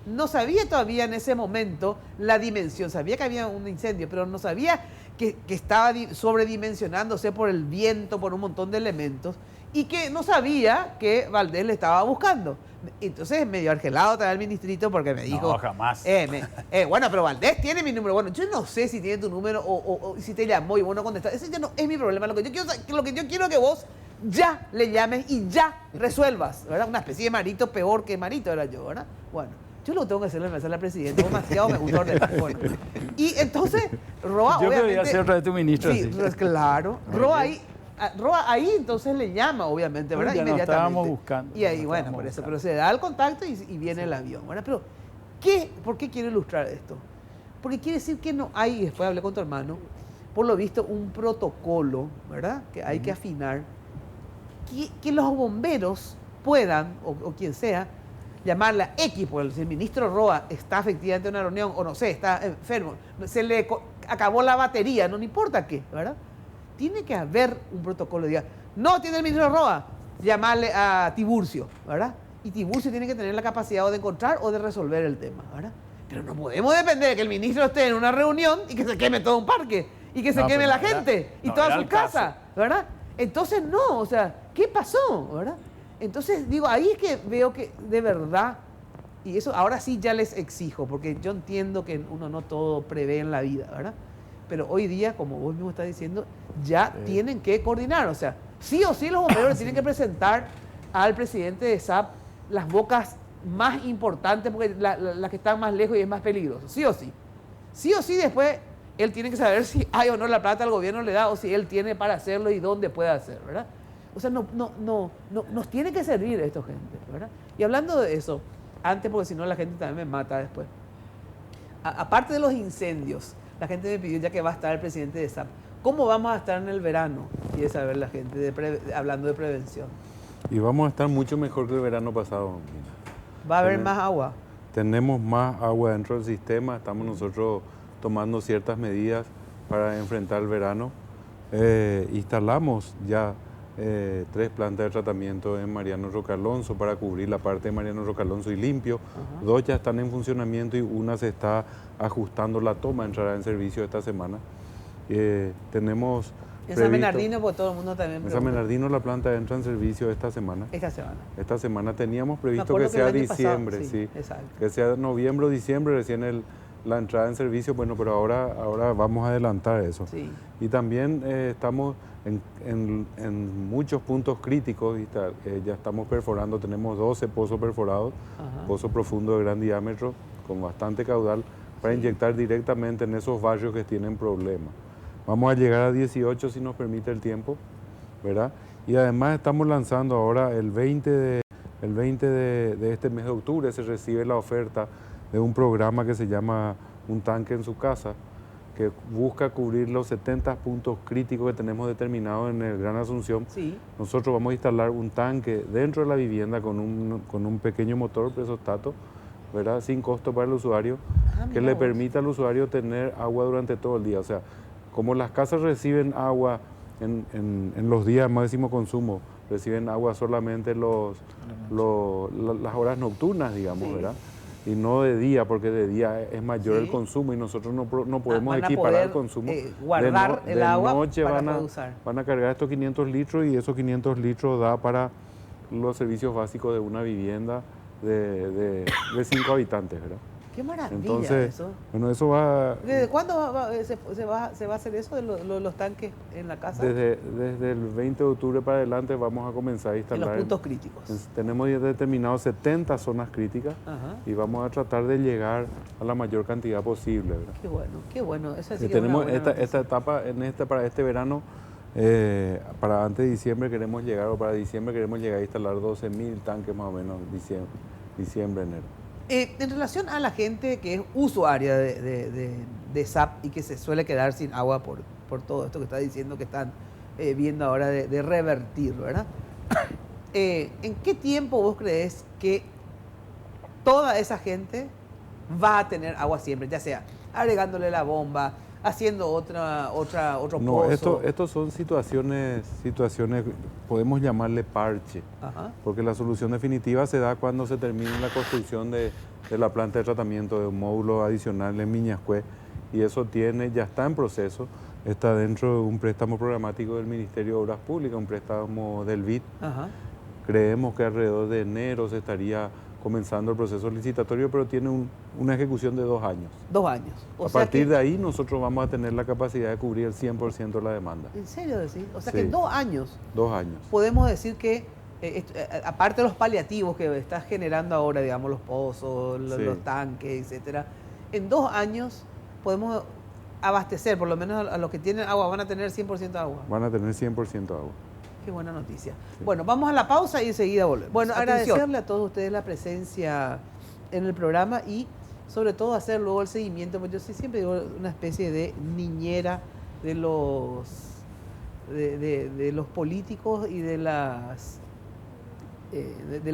no sabía todavía en ese momento la dimensión. Sabía que había un incendio, pero no sabía que estaba sobredimensionándose por el viento, por un montón de elementos, y que no sabía que Valdés le estaba buscando. Entonces medio argelado estaba el ministrito porque me dijo... No, jamás. Bueno, pero Valdés tiene mi número. Bueno, yo no sé si tiene tu número o si te llamó y vos no contestaste. Ese ya no es mi problema. Lo que yo quiero es que vos ya le llames y ya resuelvas, ¿verdad? Una especie de Marito peor que Marito era yo, ¿verdad? Bueno, yo lo tengo que hacer en la mesa de la presidenta, demasiado me gusta ordenar. Bueno. Y entonces, Roa, yo obviamente... podría ser otra vez tu ministro. Sí, pues, claro. Roa ahí entonces le llama, obviamente, ¿verdad? Ya inmediatamente. Nos estábamos buscando. Y ahí, bueno, por eso, pero se da el contacto y viene el avión, ¿verdad? Pero, ¿por qué quiero ilustrar esto? Porque quiere decir que no hay, y después hablé con tu hermano, por lo visto, un protocolo, ¿verdad? Que hay que afinar, que los bomberos puedan, o quien sea, llamarla X, porque si el ministro Roa está efectivamente en una reunión, o no sé, está enfermo, se le acabó la batería, no importa qué, ¿verdad? Tiene que haber un protocolo, diga, no tiene el ministro Roa, llamarle a Tiburcio, ¿verdad? Y Tiburcio tiene que tener la capacidad de encontrar o de resolver el tema, ¿verdad? Pero no podemos depender de que el ministro esté en una reunión y que se queme todo un parque, y que se queme la gente, y toda su casa, ¿verdad? Entonces no, o sea, ¿qué pasó, verdad? Entonces, digo, ahí es que veo que de verdad, y eso ahora sí ya les exijo, porque yo entiendo que uno no todo prevé en la vida, ¿verdad? Pero hoy día, como vos mismo estás diciendo, ya tienen que coordinar, o sea, sí o sí los bomberos tienen que presentar al presidente de SAP las bocas más importantes, porque las que están más lejos y es más peligroso, sí o sí. Sí o sí después él tiene que saber si hay o no la plata al gobierno le da, o si él tiene para hacerlo y dónde puede hacer, ¿verdad? O sea, nos tiene que servir esto, gente, ¿verdad? Y hablando de eso, antes, porque si no la gente también me mata después. Aparte de los incendios, la gente me pidió, ya que va a estar el presidente de SAP, ¿cómo vamos a estar en el verano? Quiere saber la gente, hablando de prevención. Y vamos a estar mucho mejor que el verano pasado. ¿Va a haber más agua? Tenemos más agua dentro del sistema, estamos nosotros tomando ciertas medidas para enfrentar el verano. Instalamos ya 3 plantas de tratamiento en Mariano Roca Alonso para cubrir la parte de Mariano Roca Alonso y Limpio. 2 ya están en funcionamiento y una se está ajustando la toma, entrará en servicio esta semana. Tenemos en San Bernardino, porque todo el mundo también pregunta. En San Bernardino la planta entra en servicio esta semana. Esta semana teníamos previsto que sea diciembre, pasado, sí. Que sea noviembre o diciembre recién la entrada en servicio, bueno, pero ahora vamos a adelantar eso. Sí. Y también estamos en muchos puntos críticos, ya estamos perforando, tenemos 12 pozos perforados, pozos profundos de gran diámetro, con bastante caudal, para inyectar directamente en esos barrios que tienen problemas. Vamos a llegar a 18 si nos permite el tiempo, ¿verdad? Y además estamos lanzando ahora el 20 de este mes de octubre, se recibe la oferta de un programa que se llama Un Tanque en su Casa, que busca cubrir los 70 puntos críticos que tenemos determinados en el Gran Asunción. Sí. Nosotros vamos a instalar un tanque dentro de la vivienda con un pequeño motor presostato, ¿verdad? Sin costo para el usuario, que le permita al usuario tener agua durante todo el día. O sea, como las casas reciben agua en los días de máximo consumo, reciben agua solamente las horas nocturnas, digamos, sí, ¿verdad? Y no de día, porque de día es mayor el consumo y nosotros no podemos equiparar el consumo. Guardar el agua de noche para usar. Van a cargar estos 500 litros y esos 500 litros da para los servicios básicos de una vivienda de 5 habitantes, ¿verdad? Qué maravilla. Entonces, eso. Bueno, eso va... ¿Desde cuándo se va a hacer eso de los tanques en la casa? Desde el 20 de octubre para adelante vamos a comenzar a instalar... En los puntos críticos. Tenemos ya determinados 70 zonas críticas y vamos a tratar de llegar a la mayor cantidad posible, ¿verdad? Qué bueno. Esa sí tenemos esta etapa, para este verano, para antes de diciembre queremos llegar, o para diciembre queremos llegar a instalar 12.000 tanques más o menos, diciembre, enero. En relación a la gente que es usuaria de SAP y que se suele quedar sin agua por todo esto que está diciendo que están viendo ahora de revertir, ¿verdad? ¿En qué tiempo vos crees que toda esa gente va a tener agua siempre? Ya sea agregándole la bomba, haciendo otro pozo. Estos son situaciones, podemos llamarle parche, porque la solución definitiva se da cuando se termine la construcción de la planta de tratamiento de un módulo adicional en Miñascue, y eso ya está en proceso, está dentro de un préstamo programático del Ministerio de Obras Públicas, un préstamo del BID. Creemos que alrededor de enero se estaría comenzando el proceso licitatorio, pero tiene una ejecución de 2 años. 2 años. A partir de ahí nosotros vamos a tener la capacidad de cubrir el 100% de la demanda. ¿En serio decís? O sea que en 2 años. 2 años. Podemos decir que, aparte de los paliativos que estás generando ahora, digamos, los pozos, los tanques, etcétera, en 2 años podemos abastecer, por lo menos a los que tienen agua, van a tener 100% agua. Van a tener 100% agua. Qué buena noticia. Sí. Bueno, vamos a la pausa y enseguida volvemos. Bueno, agradecerle a todos ustedes la presencia en el programa y sobre todo hacer luego el seguimiento, porque yo siempre digo una especie de niñera de los políticos y de la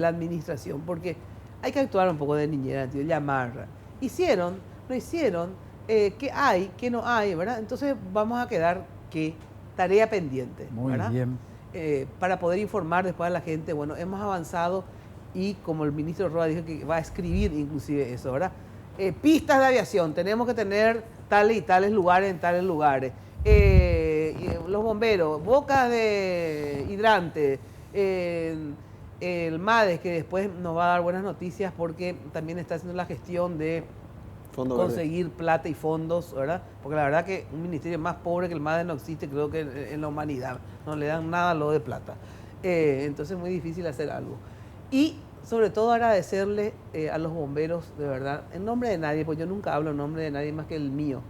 administración, porque hay que actuar un poco de niñera, tío, llamar. ¿Hicieron? ¿No hicieron? ¿Qué hay? ¿Qué no hay? ¿Verdad? Entonces vamos a quedar tarea pendiente. Muy ¿verdad? Bien. Para poder informar después a la gente. Bueno, hemos avanzado y como el ministro Roa dijo que va a escribir inclusive eso, ¿verdad? Pistas de aviación, tenemos que tener tales y tales lugares en tales lugares. Los bomberos, bocas de hidrante, el MADES, que después nos va a dar buenas noticias porque también está haciendo la gestión de conseguir plata y fondos, ¿verdad? Porque la verdad que un ministerio más pobre que el MADES no existe, creo que en la humanidad. No le dan nada a lo de plata. Entonces es muy difícil hacer algo. Y sobre todo agradecerle a los bomberos, de verdad, en nombre de nadie, pues yo nunca hablo en nombre de nadie más que el mío.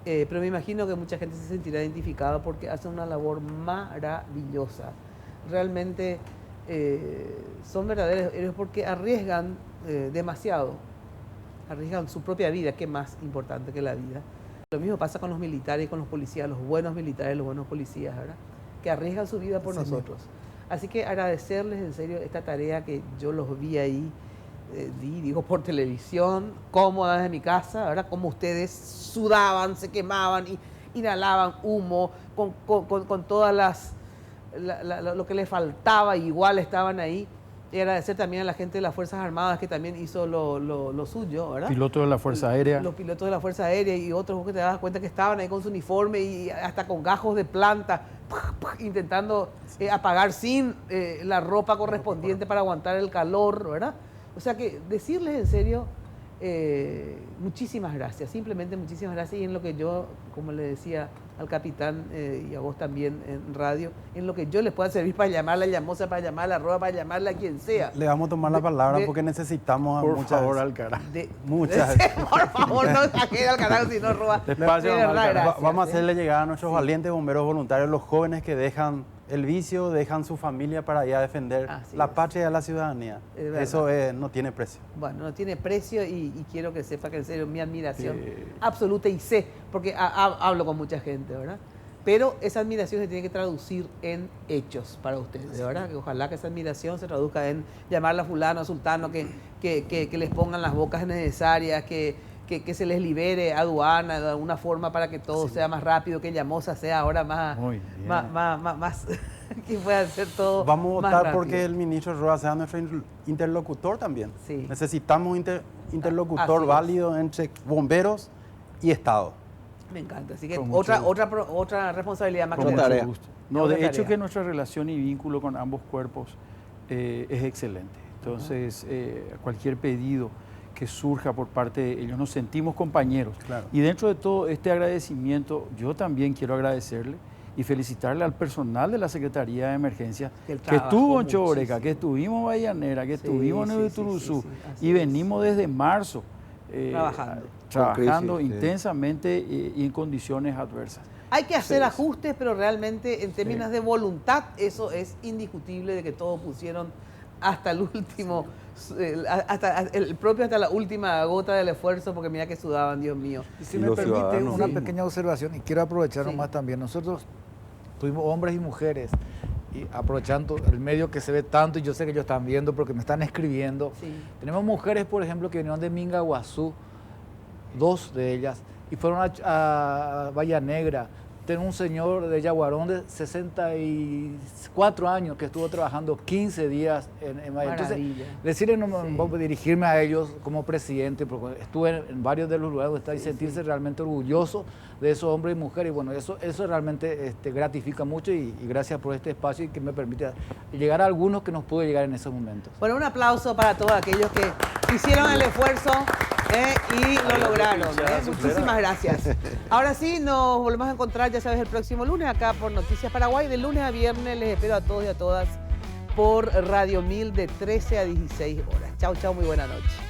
Pero me imagino que mucha gente se sentirá identificada porque hacen una labor maravillosa. Realmente son verdaderos héroes porque arriesgan demasiado, arriesgan su propia vida, que es más importante que la vida. Lo mismo pasa con los militares y con los policías, los buenos militares, los buenos policías, ¿verdad? Que arriesgan su vida por nosotros. Así que agradecerles en serio esta tarea que yo los vi ahí, digo por televisión, cómoda desde mi casa, ¿verdad? Como ustedes sudaban, se quemaban y inhalaban humo con todas lo que les faltaba, igual estaban ahí. Y agradecer también a la gente de las Fuerzas Armadas que también hizo lo suyo, ¿verdad? Pilotos de la Fuerza Aérea. Los pilotos de la Fuerza Aérea y otros que te das cuenta que estaban ahí con su uniforme y hasta con gajos de planta, intentando apagar sin la ropa correspondiente para aguantar el calor, ¿verdad? O sea que decirles en serio, muchísimas gracias, simplemente muchísimas gracias. Y en lo que yo, como le decía al capitán y a vos también en radio, en lo que yo les pueda servir para llamarla a Llamosa, para llamarla a Roa, para llamarla a quien sea. Le vamos a tomar la palabra porque necesitamos a por muchas... favor, Alcaraz. Muchas. Por favor, no saque al carajo si no Roa. Despacio, De verdad, gracias, Vamos a hacerle llegar a nuestros valientes bomberos voluntarios, los jóvenes que dejan el vicio, dejan su familia para ir a defender la patria y la ciudadanía. Eso no tiene precio. Bueno, no tiene precio y quiero que sepa que en serio mi admiración absoluta, y sé, porque hablo con mucha gente, ¿verdad? Pero esa admiración se tiene que traducir en hechos para ustedes, ¿verdad? Que ojalá que esa admiración se traduzca en llamarle a fulano, a sultano, que les pongan las bocas necesarias, que se les libere aduana de alguna forma para que todo sea más rápido, que Llamosa sea ahora más que pueda hacer todo. Vamos a más votar rápido. porque el ministro Roa sea nuestro interlocutor también. Sí. Necesitamos interlocutor válido entre bomberos y Estado. Me encanta, así que Con mucho otra responsabilidad más Con que mucho otra. tarea. Gusto. No, Otra de hecho tarea. que nuestra relación y vínculo con ambos cuerpos es excelente. Entonces, cualquier pedido que surja por parte de ellos, nos sentimos compañeros. Claro. Y dentro de todo este agradecimiento, yo también quiero agradecerle y felicitarle al personal de la Secretaría de Emergencia Que que estuvo en trabajó Choboreca, muchísimo. que estuvimos en Vallanera, que Sí, estuvimos en sí, Uturuzú, sí, así y es. venimos desde marzo trabajando crisis, sí. intensamente y en condiciones adversas. Hay que hacer Sí. ajustes, pero realmente en términos de voluntad, eso es indiscutible de que todos pusieron hasta el último, hasta la última gota del esfuerzo, porque mira que sudaban, Dios mío. Y si Y me los permite ciudadanos. una Sí. pequeña observación, y quiero aprovechar Sí. nomás también, nosotros tuvimos hombres y mujeres, y aprovechando el medio que se ve tanto, y yo sé que ellos están viendo porque me están escribiendo, Sí. tenemos mujeres, por ejemplo, que vinieron de Mingaguazú, 2 de ellas, y fueron a Bahía Negra. Tengo un señor de Yaguarón de 64 años que estuvo trabajando 15 días en Bahía. Entonces, Maravilla. decirle, no, Sí. voy a dirigirme a ellos como presidente, porque estuve en varios de los lugares donde está, y sentirse realmente orgulloso de esos hombres y mujeres. Y bueno, eso realmente gratifica mucho, y gracias por este espacio y que me permite llegar a algunos que nos pudo llegar en esos momentos. Bueno, un aplauso para todos aquellos que hicieron el esfuerzo y lo lograron. Muchísimas gracias. Ahora sí, nos volvemos a encontrar, ya sabes, el próximo lunes acá por Noticias Paraguay. De lunes a viernes les espero a todos y a todas por Radio 1000 de 13 a 16 horas. Chau, chau, muy buena noche.